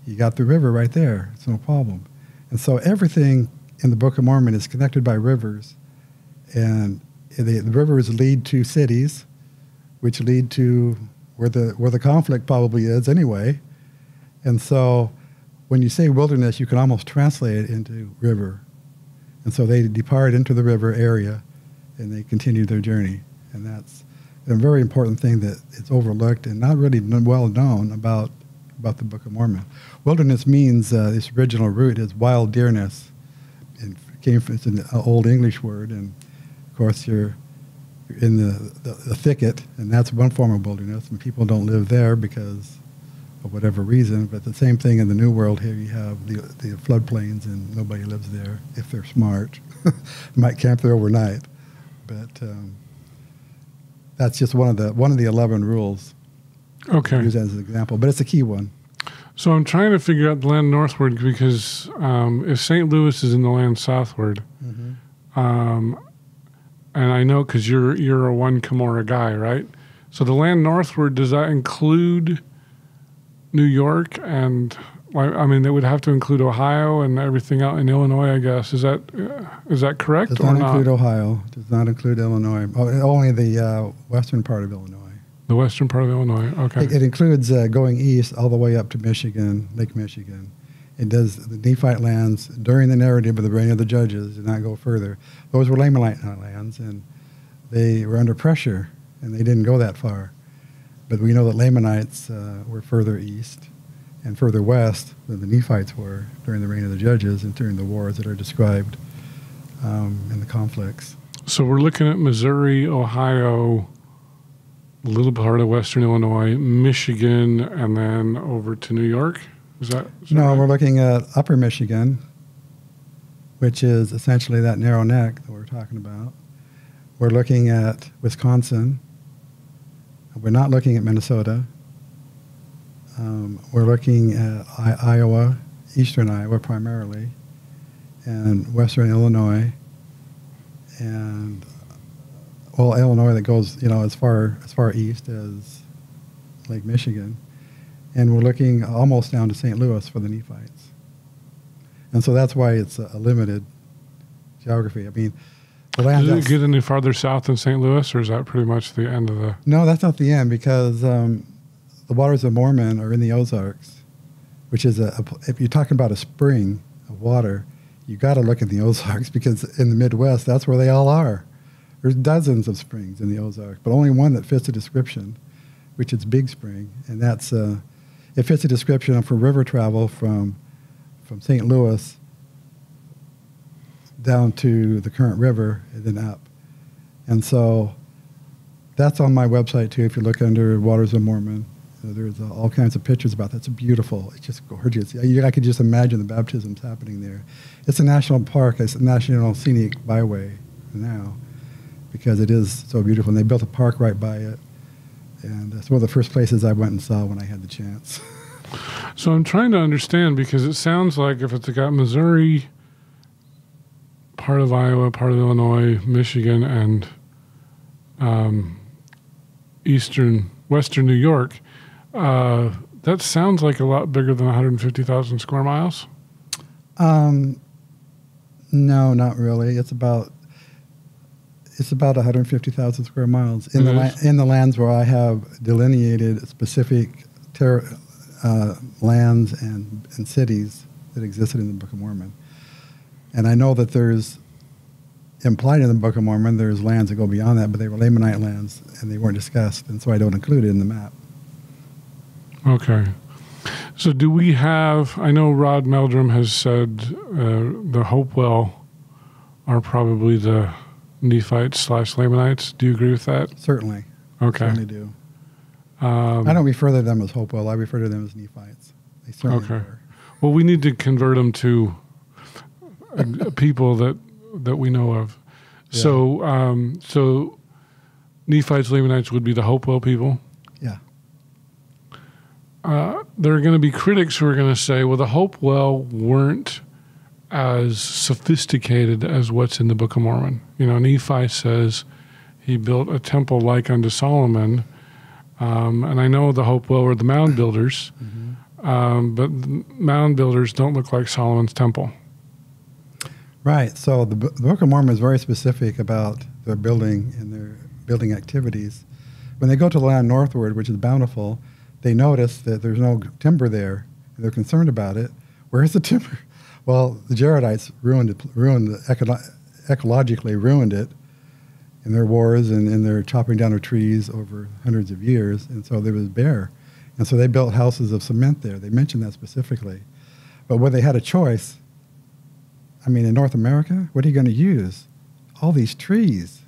[SPEAKER 1] you got the river right there. It's no problem. And so everything in the Book of Mormon is connected by rivers. And the rivers lead to cities, which lead to where the conflict probably is anyway. And so when you say wilderness, you can almost translate it into river. And so they depart into the river area, and they continue their journey. And that's a very important thing that is overlooked and not really well known about the Book of Mormon. Wilderness means, its original root is wild deerness. It's an old English word, and of course you're in the thicket, and that's one form of wilderness, and people don't live there because of whatever reason. But the same thing in the New World here, you have the floodplains, and nobody lives there if they're smart. They might camp there overnight, but that's just one of the 11 rules.
[SPEAKER 2] Okay.
[SPEAKER 1] Use as an example, but it's a key one.
[SPEAKER 2] So I'm trying to figure out the land northward because if St. Louis is in the land southward, mm-hmm. And I know because you're a one Cumorah guy, right? So the land northward, does that include New York and I mean, they would have to include Ohio and everything out in Illinois, I guess. Is that correct
[SPEAKER 1] Does
[SPEAKER 2] or
[SPEAKER 1] not
[SPEAKER 2] not?
[SPEAKER 1] include Ohio. Does not include Illinois. Only the western part of Illinois.
[SPEAKER 2] The western part of Illinois. Okay.
[SPEAKER 1] It includes going east all the way up to Michigan, Lake Michigan. It does the Nephite lands during the narrative of the reign of the judges did not go further. Those were Lamanite lands, and they were under pressure, and they didn't go that far. But we know that Lamanites were further east and further west than the Nephites were during the reign of the judges and during the wars that are described in the conflicts.
[SPEAKER 2] So we're looking at Missouri, Ohio, a little part of western Illinois, Michigan, and then over to New York? Is that
[SPEAKER 1] No,
[SPEAKER 2] right?
[SPEAKER 1] we're looking at upper Michigan, which is essentially that narrow neck that we're talking about. We're looking at Wisconsin. We're not looking at Minnesota. We're looking at Iowa, eastern Iowa primarily, and western Illinois, and Illinois that goes as far east as Lake Michigan, and we're looking almost down to St. Louis for the Nephites, and so that's why it's a limited geography. I mean, the land.
[SPEAKER 2] Does it get any farther south than St. Louis, or is that pretty much the end of the?
[SPEAKER 1] No, that's not the end because the waters of Mormon are in the Ozarks, which is if you're talking about a spring of water, you got to look at the Ozarks because in the Midwest, that's where they all are. There's dozens of springs in the Ozarks, but only one that fits the description, which is Big Spring, and that's it fits the description for river travel from St. Louis down to the current river and then up. And so that's on my website too. If you look under Waters of Mormon, there's all kinds of pictures about that. It's beautiful. It's just gorgeous. I could just imagine the baptisms happening there. It's a national park. It's a national scenic byway now because it is so beautiful. And they built a park right by it. And it's one of the first places I went and saw when I had the chance.
[SPEAKER 2] So I'm trying to understand because it sounds like if it's got Missouri, part of Iowa, part of Illinois, Michigan, and western New York, that sounds like a lot bigger than 150,000 square miles.
[SPEAKER 1] No, not really. It's about 150,000 square miles in the lands where I have delineated specific lands and cities that existed in the Book of Mormon. And I know that there's implied in the Book of Mormon there's lands that go beyond that, but they were Lamanite lands and they weren't discussed, and so I don't include it in the map.
[SPEAKER 2] Okay. So do we have, I know Rod Meldrum has said the Hopewell are probably the Nephites / Lamanites. Do you agree with that?
[SPEAKER 1] Certainly.
[SPEAKER 2] Okay.
[SPEAKER 1] Certainly do. I don't refer to them as Hopewell. I refer to them as Nephites. They certainly were.
[SPEAKER 2] Well, we need to convert them to people that we know of. Yeah. So Nephites, Lamanites would be the Hopewell people?
[SPEAKER 1] Yeah.
[SPEAKER 2] There are going to be critics who are going to say, well, the Hopewell weren't as sophisticated as what's in the Book of Mormon. Nephi says he built a temple like unto Solomon, and I know the Hopewell were the mound builders, but the mound builders don't look like Solomon's temple.
[SPEAKER 1] Right. So the Book of Mormon is very specific about their building and their building activities. When they go to the land northward, which is bountiful, they notice that there's no timber there, and they're concerned about it. Where's the timber? Well, the Jaredites ecologically ruined it in their wars and in their chopping down of trees over hundreds of years, and so it was bare. And so they built houses of cement there. They mentioned that specifically. But when they had a choice, in North America, what are you going to use? All these trees,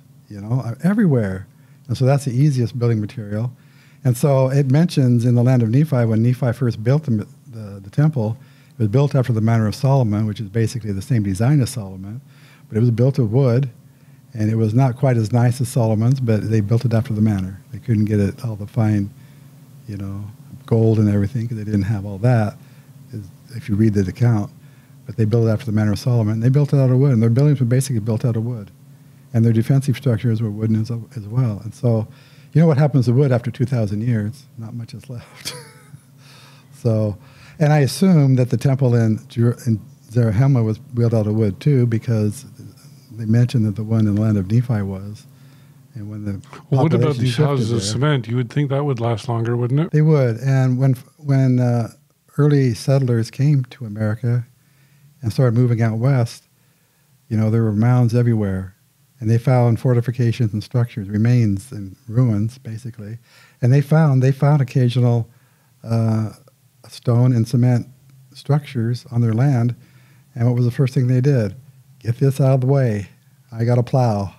[SPEAKER 1] everywhere. And so that's the easiest building material. And so it mentions in the land of Nephi, when Nephi first built the temple, it was built after the manner of Solomon, which is basically the same design as Solomon, but it was built of wood, and it was not quite as nice as Solomon's, but they built it after the manner. They couldn't get it all the fine, gold and everything, because they didn't have all that, if you read the account. But they built it after the manner of Solomon. And they built it out of wood, and their buildings were basically built out of wood. And their defensive structures were wooden as well. And so, what happens to wood after 2,000 years? Not much is left. So, And I assume that the temple in Zarahemla was built out of wood too, because they mentioned that the one in the land of Nephi was. And when the
[SPEAKER 2] what about these houses of cement? You would think that would last longer, wouldn't it?
[SPEAKER 1] They would. And when early settlers came to America and started moving out west, there were mounds everywhere. And they found fortifications and structures, remains and ruins, basically. And they found occasional stone and cement structures on their land. And what was the first thing they did? Get this out of the way. I got a plow.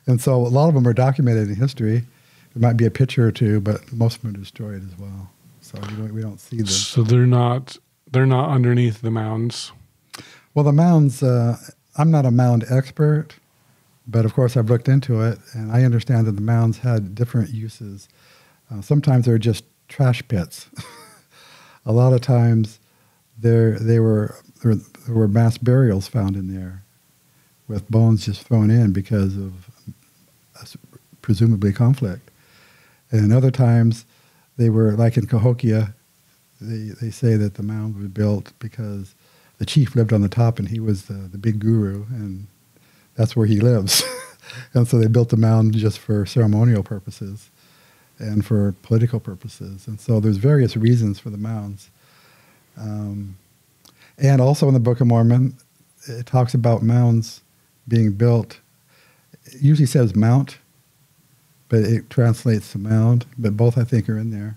[SPEAKER 1] And so a lot of them are documented in history. There might be a picture or two, but most of them are destroyed as well. So we don't see them.
[SPEAKER 2] So they're not underneath the mounds.
[SPEAKER 1] Well, the mounds, I'm not a mound expert, but of course I've looked into it, and I understand that the mounds had different uses. Sometimes they're just trash pits. A lot of times there were mass burials found in there with bones just thrown in because of presumably conflict. And other times they were, like in Cahokia, they say that the mound was built because the chief lived on the top and he was the big guru, and that's where he lives. And so they built the mound just for ceremonial purposes and for political purposes. And so there's various reasons for the mounds. And also in the Book of Mormon, it talks about mounds being built. It usually says mount, but it translates to mound. But both, I think, are in there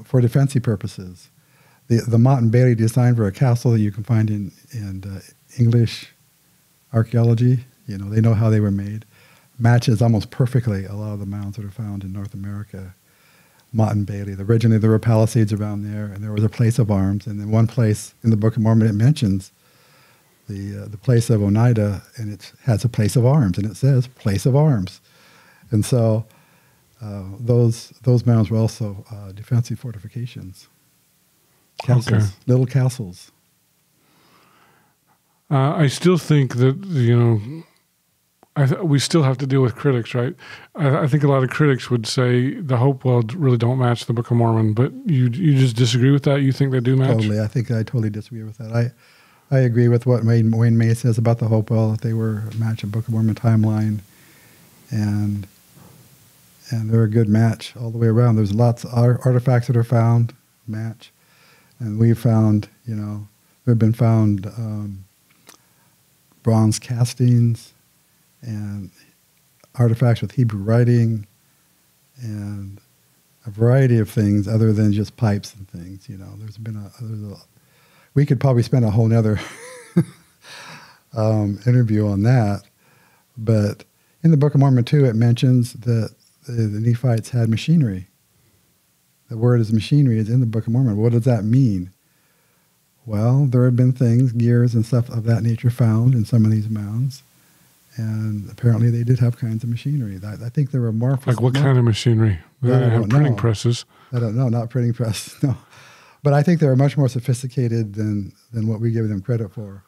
[SPEAKER 1] for defensive purposes. The Mott and Bailey design for a castle that you can find in English archaeology, they know how they were made, matches almost perfectly a lot of the mounds that are found in North America. Mott and Bailey. Originally, there were palisades around there, and there was a place of arms. And in one place in the Book of Mormon, it mentions the place of Oneida, and it has a place of arms, and it says place of arms. And so those mounds were also defensive fortifications. Castles, okay. Little castles.
[SPEAKER 2] I still think that, we still have to deal with critics, right? I think a lot of critics would say the Hopewell really don't match the Book of Mormon, but you just disagree with that? You think they do match?
[SPEAKER 1] Totally. I think I totally disagree with that. I agree with what Wayne May says about the Hopewell, that they were a match of Book of Mormon timeline, and they're a good match all the way around. There's lots of artifacts that are found, match, and we've found, there have been found bronze castings and artifacts with Hebrew writing and a variety of things other than just pipes and things. We could probably spend a whole nother interview on that. But in the Book of Mormon too, it mentions that the Nephites had machinery. The word is machinery is in the Book of Mormon. What does that mean? Well, there have been things, gears and stuff of that nature found in some of these mounds. And apparently they did have kinds of machinery. I think there were more...
[SPEAKER 2] Like what kind of machinery? They have printing presses.
[SPEAKER 1] I don't know, not printing presses, no. But I think they were much more sophisticated than what we give them credit for.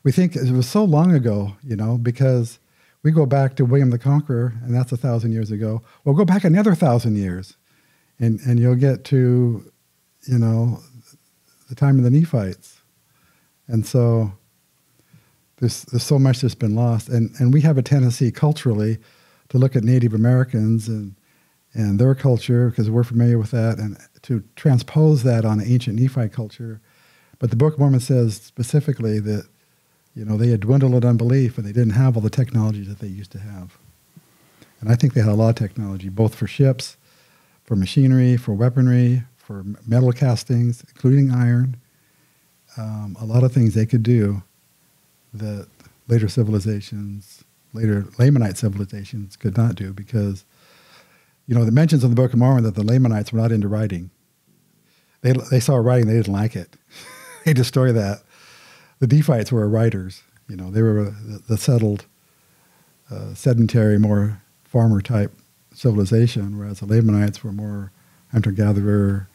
[SPEAKER 1] We think it was so long ago, because we go back to William the Conqueror, and that's 1,000 years ago. Well, go back another 1,000 years, and you'll get to, the time of the Nephites. And so there's so much that's been lost. And we have a tendency culturally to look at Native Americans and their culture, because we're familiar with that, and to transpose that on ancient Nephite culture. But the Book of Mormon says specifically that, they had dwindled in unbelief and they didn't have all the technology that they used to have. And I think they had a lot of technology, both for ships, for machinery, for weaponry, for metal castings, including iron. A lot of things they could do that later Lamanite civilizations could not do, because it mentions in the Book of Mormon that the Lamanites were not into writing. They saw writing, they didn't like it. They destroyed that. The Nephites were writers. They were the settled, sedentary, more farmer-type civilization, whereas the Lamanites were more hunter-gatherer,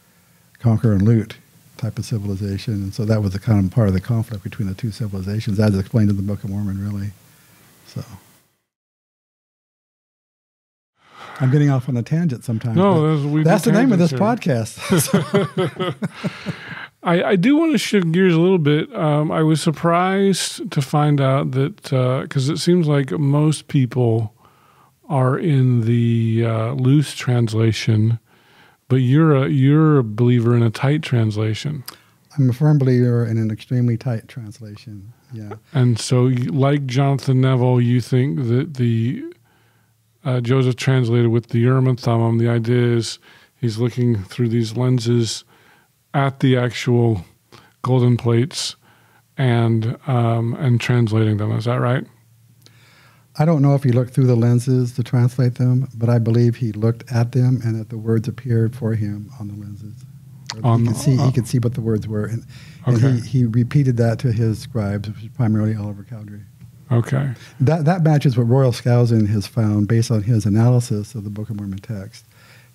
[SPEAKER 1] conquer and loot type of civilization. And so that was the kind of part of the conflict between the two civilizations, as explained in the Book of Mormon, really. So... I'm getting off on a tangent sometimes.
[SPEAKER 2] No,
[SPEAKER 1] that's the name of this
[SPEAKER 2] here.
[SPEAKER 1] podcast.
[SPEAKER 2] I do want to shift gears a little bit. I was surprised to find out that because it seems like most people are in the loose translation, but you're a believer in a tight translation.
[SPEAKER 1] I'm a firm believer in an extremely tight translation. Yeah.
[SPEAKER 2] And so, like Jonathan Neville, you think that the Joseph translated with the Urim and Thummim. The idea is he's looking through these lenses at the actual golden plates and translating them. Is that right?
[SPEAKER 1] I don't know if he looked through the lenses to translate them, but I believe he looked at them and that the words appeared for him on the lenses. He could see what the words were, and he repeated that to his scribes, which is primarily Oliver Cowdery.
[SPEAKER 2] Okay.
[SPEAKER 1] That matches what Royal Skousen has found based on his analysis of the Book of Mormon text.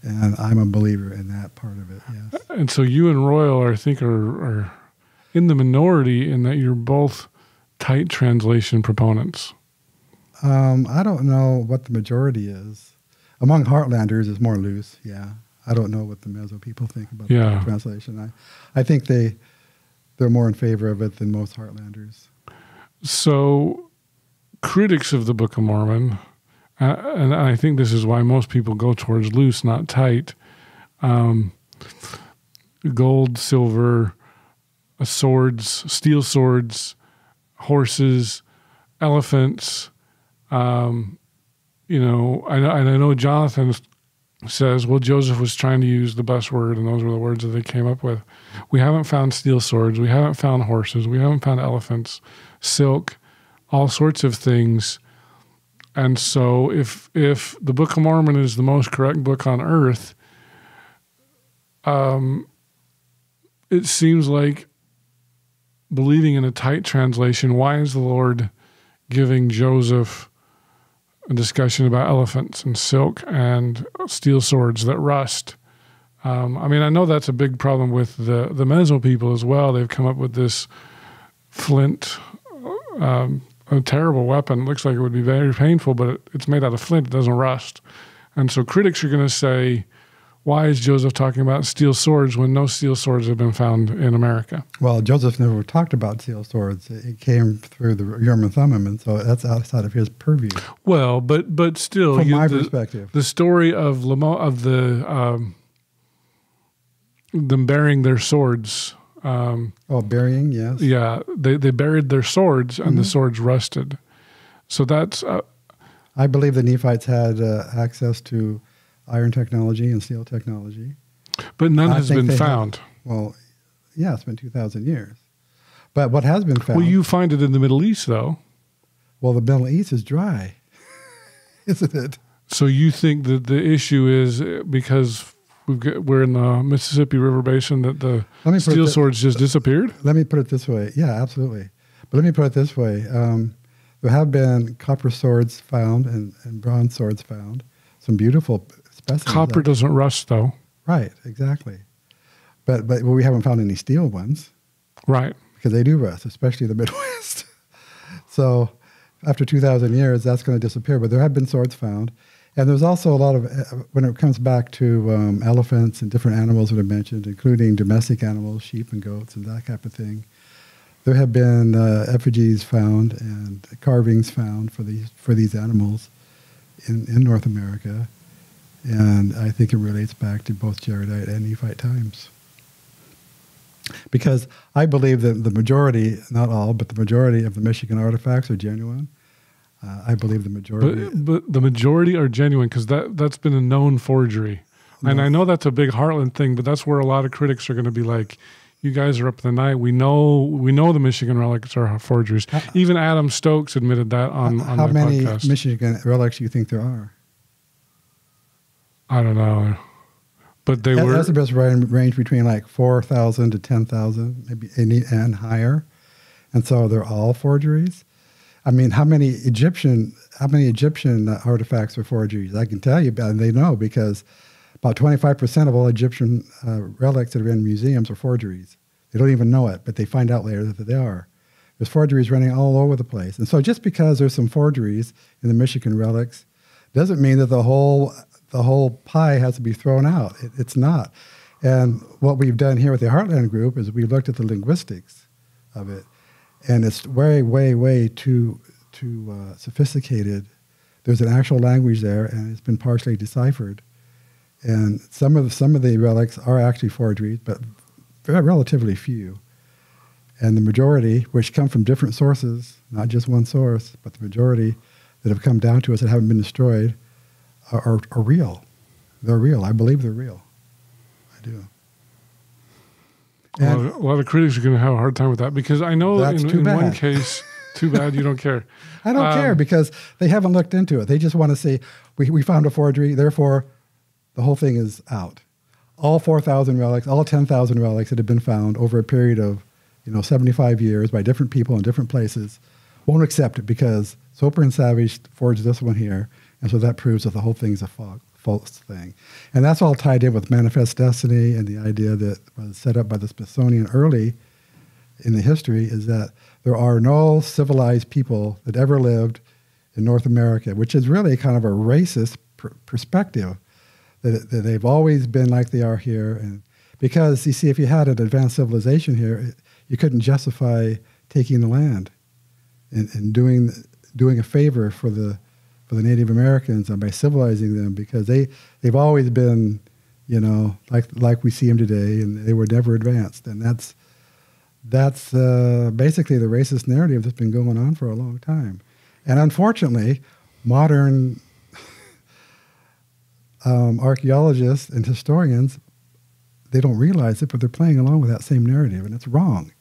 [SPEAKER 1] And I'm a believer in that part of it, yes. And
[SPEAKER 2] so you and Royal, I think, are in the minority in that you're both tight translation proponents.
[SPEAKER 1] I don't know what the majority is. Among Heartlanders, it's more loose, yeah. I don't know what the Meso people think about the translation. I think they're more in favor of it than most Heartlanders. So critics of the Book of Mormon... and I think this is why most people go towards loose, not tight. Gold, silver, swords, steel swords, horses, elephants. I know Jonathan says, well, Joseph was trying to use the best word, and those were the words that they came up with. We haven't found steel swords. We haven't found horses. We haven't found elephants, silk, all sorts of things. And so if the Book of Mormon is the most correct book on earth, it seems like believing in a tight translation, why is the Lord giving Joseph a discussion about elephants and silk and steel swords that rust? I know that's a big problem with the Meso people as well. They've come up with this flint, a terrible weapon. It looks like it would be very painful, but it's made out of flint. It doesn't rust. And so critics are going to say, why is Joseph talking about steel swords when no steel swords have been found in America? Well, Joseph never talked about steel swords. It came through the Urim and Thummim, and so that's outside of his purview. Well, but still, from my perspective, the story of them burying their swords. Burying, yes. Yeah, they buried their swords, and the swords rusted. So that's... I believe the Nephites had access to iron technology and steel technology. But none has been found. It's been 2,000 years. But what has been found... Well, you find it in the Middle East, though. Well, the Middle East is dry, isn't it? So you think that the issue is because... we're in the Mississippi River Basin that the steel swords just disappeared? Let me put it this way. Yeah, absolutely. But let me put it this way. There have been copper swords found and bronze swords found. Some beautiful specimens. Copper doesn't rust, though. Right, exactly. But we haven't found any steel ones. Right. Because they do rust, especially the Midwest. So after 2,000 years, that's going to disappear. But there have been swords found. And there's also a lot of, when it comes back to elephants and different animals that are mentioned, including domestic animals, sheep and goats and that type of thing, there have been effigies found and carvings found for these animals in North America. And I think it relates back to both Jaredite and Nephite times. Because I believe that the majority, not all, but the majority of the Michigan artifacts are genuine. I believe the majority. But the majority are genuine because that's been a known forgery. No. And I know that's a big Heartland thing, but that's where a lot of critics are going to be like, you guys are up in the night. We know the Michigan relics are forgeries. Even Adam Stokes admitted that on the podcast. How many Michigan relics do you think there are? I don't know. But they were... Estimates range between like 4,000 to 10,000, maybe, and higher. And so they're all forgeries. I mean, how many Egyptian artifacts are forgeries? I can tell you, and they know, because about 25% of all Egyptian relics that are in museums are forgeries. They don't even know it, but they find out later that they are. There's forgeries running all over the place. And so just because there's some forgeries in the Michigan relics doesn't mean that the whole the whole pie has to be thrown out. It's not. And what we've done here with the Heartland group is we looked at the linguistics of it, and it's way, way, way too sophisticated. There's an actual language there, and it's been partially deciphered. And some of the relics are actually forgeries, but relatively few. And the majority, which come from different sources, not just one source, but the majority that have come down to us that haven't been destroyed, are real. They're real. I believe they're real. I do.
[SPEAKER 2] A lot of critics are going to have a hard time with that, because I know in one case, too bad you don't care.
[SPEAKER 1] I don't care, because they haven't looked into it. They just want to say, we found a forgery, therefore the whole thing is out. All 4,000 relics, all 10,000 relics that have been found over a period of 75 years by different people in different places won't accept it, because Soper and Savage forged this one here, and so that proves that the whole thing's a false thing. And that's all tied in with manifest destiny and the idea that was set up by the Smithsonian early in the history, is that there are no civilized people that ever lived in North America, which is really kind of a racist perspective, that they've always been like they are here. And because, you see, if you had an advanced civilization here, you couldn't justify taking the land and doing a favor for the Native Americans and by civilizing them, because they've always been, like we see them today, and they were never advanced. And that's basically the racist narrative that's been going on for a long time. And unfortunately, modern archaeologists and historians, they don't realize it, but they're playing along with that same narrative, and it's wrong.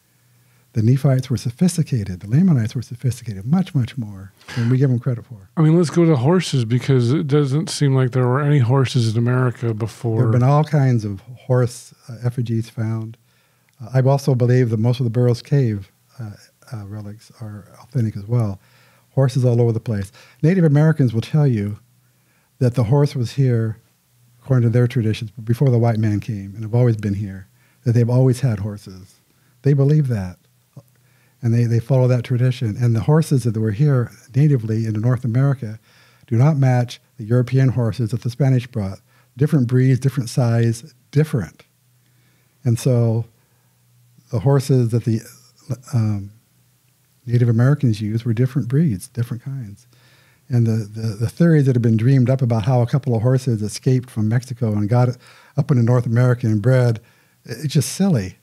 [SPEAKER 1] The Nephites were sophisticated. The Lamanites were sophisticated, much, much more than we give them credit for.
[SPEAKER 2] I mean, let's go to horses, because it doesn't seem like there were any horses in America before.
[SPEAKER 1] There have been all kinds of horse effigies found. I also believe that most of the Burroughs Cave relics are authentic as well. Horses all over the place. Native Americans will tell you that the horse was here, according to their traditions, before the white man came, and have always been here, that they've always had horses. They believe that, and they follow that tradition. And the horses that were here natively in North America do not match the European horses that the Spanish brought. Different breeds, different size, different. And so the horses that the Native Americans used were different breeds, different kinds. And the theories that have been dreamed up about how a couple of horses escaped from Mexico and got up into North America and bred, it's just silly.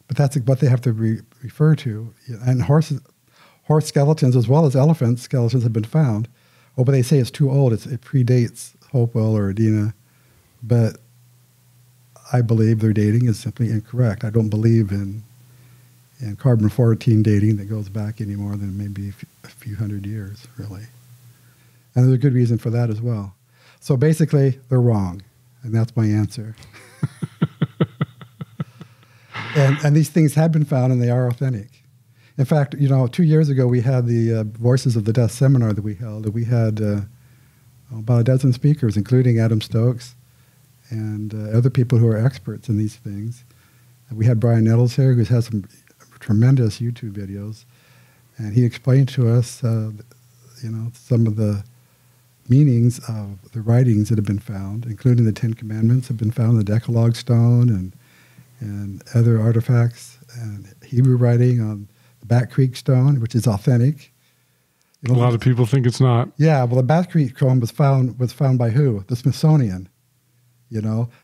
[SPEAKER 1] But that's what they have to refer to. And horse skeletons, as well as elephant skeletons, have been found. Oh, but they say it's too old. It predates Hopewell or Adena. But I believe their dating is simply incorrect. I don't believe in carbon-14 dating that goes back any more than maybe a few hundred years, really. And there's a good reason for that as well. So basically, they're wrong, and that's my answer. and these things have been found, and they are authentic. In fact, 2 years ago, we had the Voices of the Death seminar that we held, and we had about a dozen speakers, including Adam Stokes and other people who are experts in these things. And we had Brian Nettles here, who has some tremendous YouTube videos, and he explained to us, some of the meanings of the writings that have been found, including the Ten Commandments have been found in the Decalogue stone and other artifacts, and Hebrew writing on the Bat Creek stone, which is authentic.
[SPEAKER 2] A lot of people think it's not.
[SPEAKER 1] Yeah, well, the Bat Creek stone was found by who? The Smithsonian.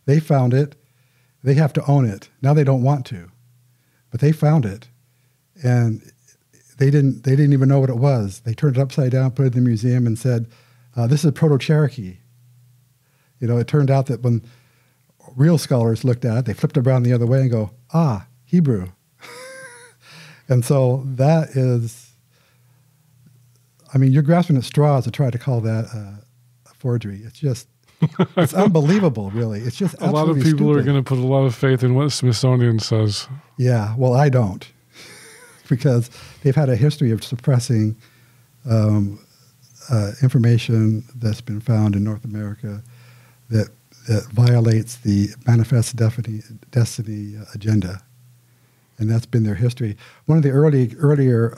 [SPEAKER 1] They found it. They have to own it. Now they don't want to, but they found it, and they didn't even know what it was. They turned it upside down, put it in the museum, and said, "This is Proto-Cherokee." It turned out that when real scholars looked at it, they flipped it around the other way and go, Hebrew. And so that is, you're grasping at straws to try to call that a forgery. It's just, it's unbelievable, really. It's just
[SPEAKER 2] a lot of people are going to put a lot of faith in what the Smithsonian says.
[SPEAKER 1] Yeah, well, I don't, because they've had a history of suppressing information that's been found in North America that violates the manifest destiny agenda, and that's been their history. One of the earlier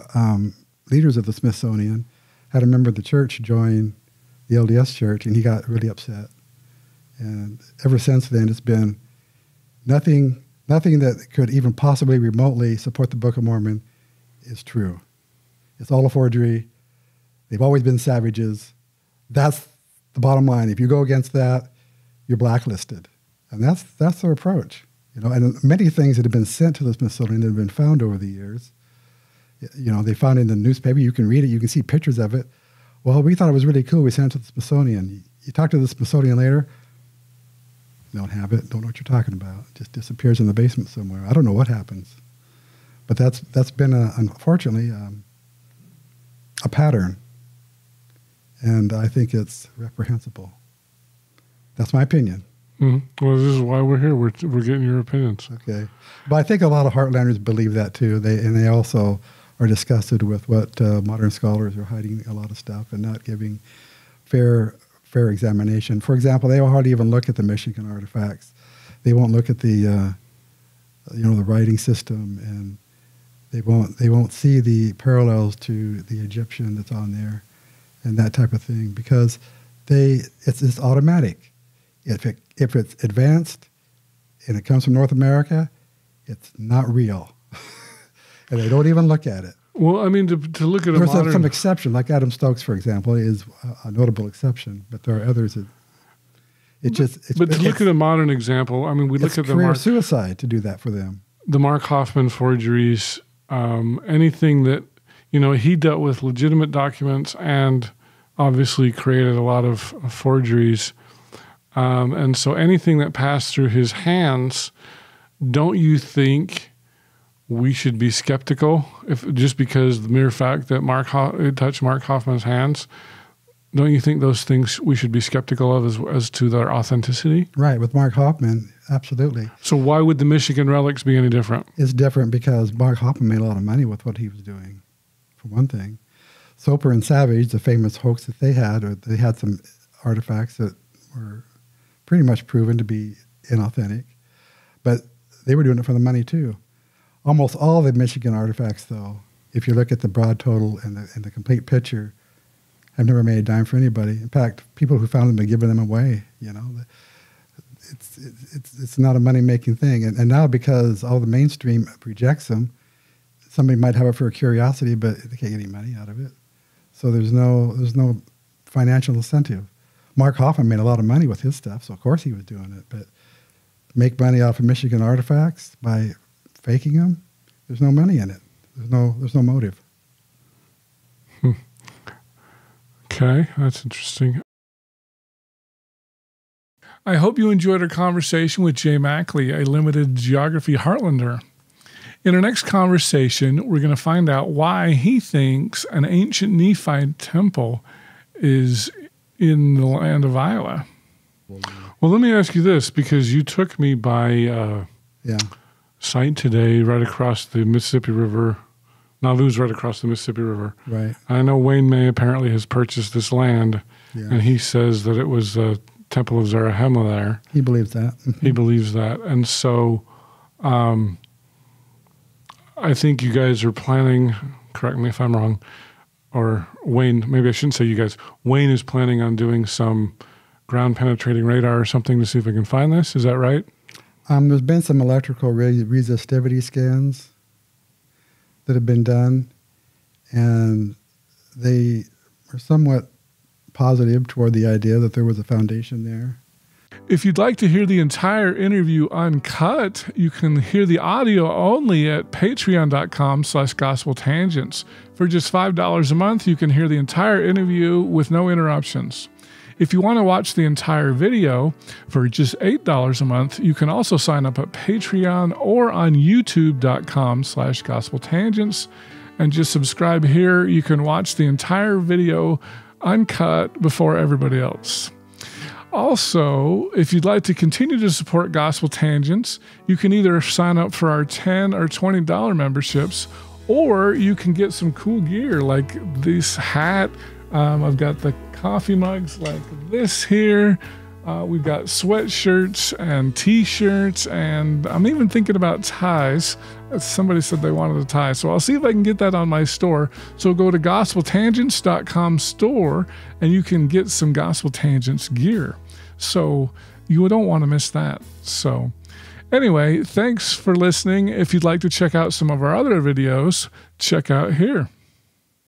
[SPEAKER 1] leaders of the Smithsonian had a member of the church join the LDS church, and he got really upset And ever since then, it's been nothing that could even possibly remotely support the Book of Mormon is true. It's all a forgery. They've always been savages. That's the bottom line. If you go against that, you're blacklisted. And that's their approach. And many things that have been sent to the Smithsonian that have been found over the years, they found in the newspaper. You can read it. You can see pictures of it. Well, we thought it was really cool. We sent it to the Smithsonian. You talk to the Smithsonian later, don't have it, don't know what you're talking about. It just disappears in the basement somewhere. I don't know what happens. But that's been, unfortunately, a pattern. And I think it's reprehensible. That's my opinion.
[SPEAKER 2] Mm-hmm. Well, this is why we're here. We're getting your opinions.
[SPEAKER 1] Okay. But I think a lot of Heartlanders believe that too. They also are disgusted with what modern scholars are hiding a lot of stuff and not giving fair examination. For example, they will hardly even look at the Michigan artifacts. They won't look at the the writing system, and they won't see the parallels to the Egyptian that's on there and that type of thing, because it's automatic. If it's advanced and it comes from North America, it's not real. And they don't even look at it.
[SPEAKER 2] Well, I mean, to look at
[SPEAKER 1] There's some exception, like Adam Stokes, for example, is a notable exception, but there are others that
[SPEAKER 2] look at a modern example, I mean, we look at the
[SPEAKER 1] career suicide to do that for them.
[SPEAKER 2] The Mark Hoffman forgeries, anything that, he dealt with legitimate documents and obviously created a lot of forgeries. And so anything that passed through his hands, don't you think we should be skeptical just because the mere fact that it touched Mark Hoffman's hands? Don't you think those things we should be skeptical of as to their authenticity?
[SPEAKER 1] Right, with Mark Hoffman, absolutely.
[SPEAKER 2] So why would the Michigan relics be any different?
[SPEAKER 1] It's different because Mark Hoffman made a lot of money with what he was doing, for one thing. Soper and Savage, the famous hoax that they had some artifacts that were pretty much proven to be inauthentic, but they were doing it for the money too. Almost all the Michigan artifacts, though, if you look at the broad total and the complete picture, have never made a dime for anybody. In fact, people who found them have given them away. It's not a money-making thing. And now because all the mainstream rejects them, somebody might have it for a curiosity, but they can't get any money out of it. So there's no financial incentive. Mark Hoffman made a lot of money with his stuff, so of course he was doing it. But make money off of Michigan artifacts by faking them, there's no money in it. There's no motive.
[SPEAKER 2] Okay, that's interesting. I hope you enjoyed our conversation with Jay Mackley, a limited geography Heartlander. In our next conversation, we're going to find out why he thinks an ancient Nephite temple is in the land of Iowa. Well, let me ask you this, because you took me by site today right across the Mississippi River. Nauvoo's right across the Mississippi River.
[SPEAKER 1] Right.
[SPEAKER 2] I know Wayne May apparently has purchased this land, and he says that it was a temple of Zarahemla there.
[SPEAKER 1] He believes that.
[SPEAKER 2] He believes that. And so I think you guys are planning, correct me if I'm wrong, or Wayne, maybe I shouldn't say you guys, Wayne is planning on doing some ground-penetrating radar or something to see if we can find this. Is that right?
[SPEAKER 1] There's been some electrical resistivity scans that have been done, and they are somewhat positive toward the idea that there was a foundation there.
[SPEAKER 2] If you'd like to hear the entire interview uncut, you can hear the audio only at patreon.com/gospeltangents. For just $5 a month, you can hear the entire interview with no interruptions. If you want to watch the entire video for just $8 a month, you can also sign up at Patreon or on youtube.com/gospeltangents and just subscribe here. You can watch the entire video uncut before everybody else. Also, if you'd like to continue to support Gospel Tangents, you can either sign up for our $10 or $20 memberships, or you can get some cool gear like this hat. I've got the coffee mugs like this here. We've got sweatshirts and t-shirts, and I'm even thinking about ties. Somebody said they wanted a tie, so I'll see if I can get that on my store. So go to gospeltangents.com store, and you can get some Gospel Tangents gear. So You don't want to miss that. So anyway, thanks for listening. If you'd like to check out some of our other videos, check out here.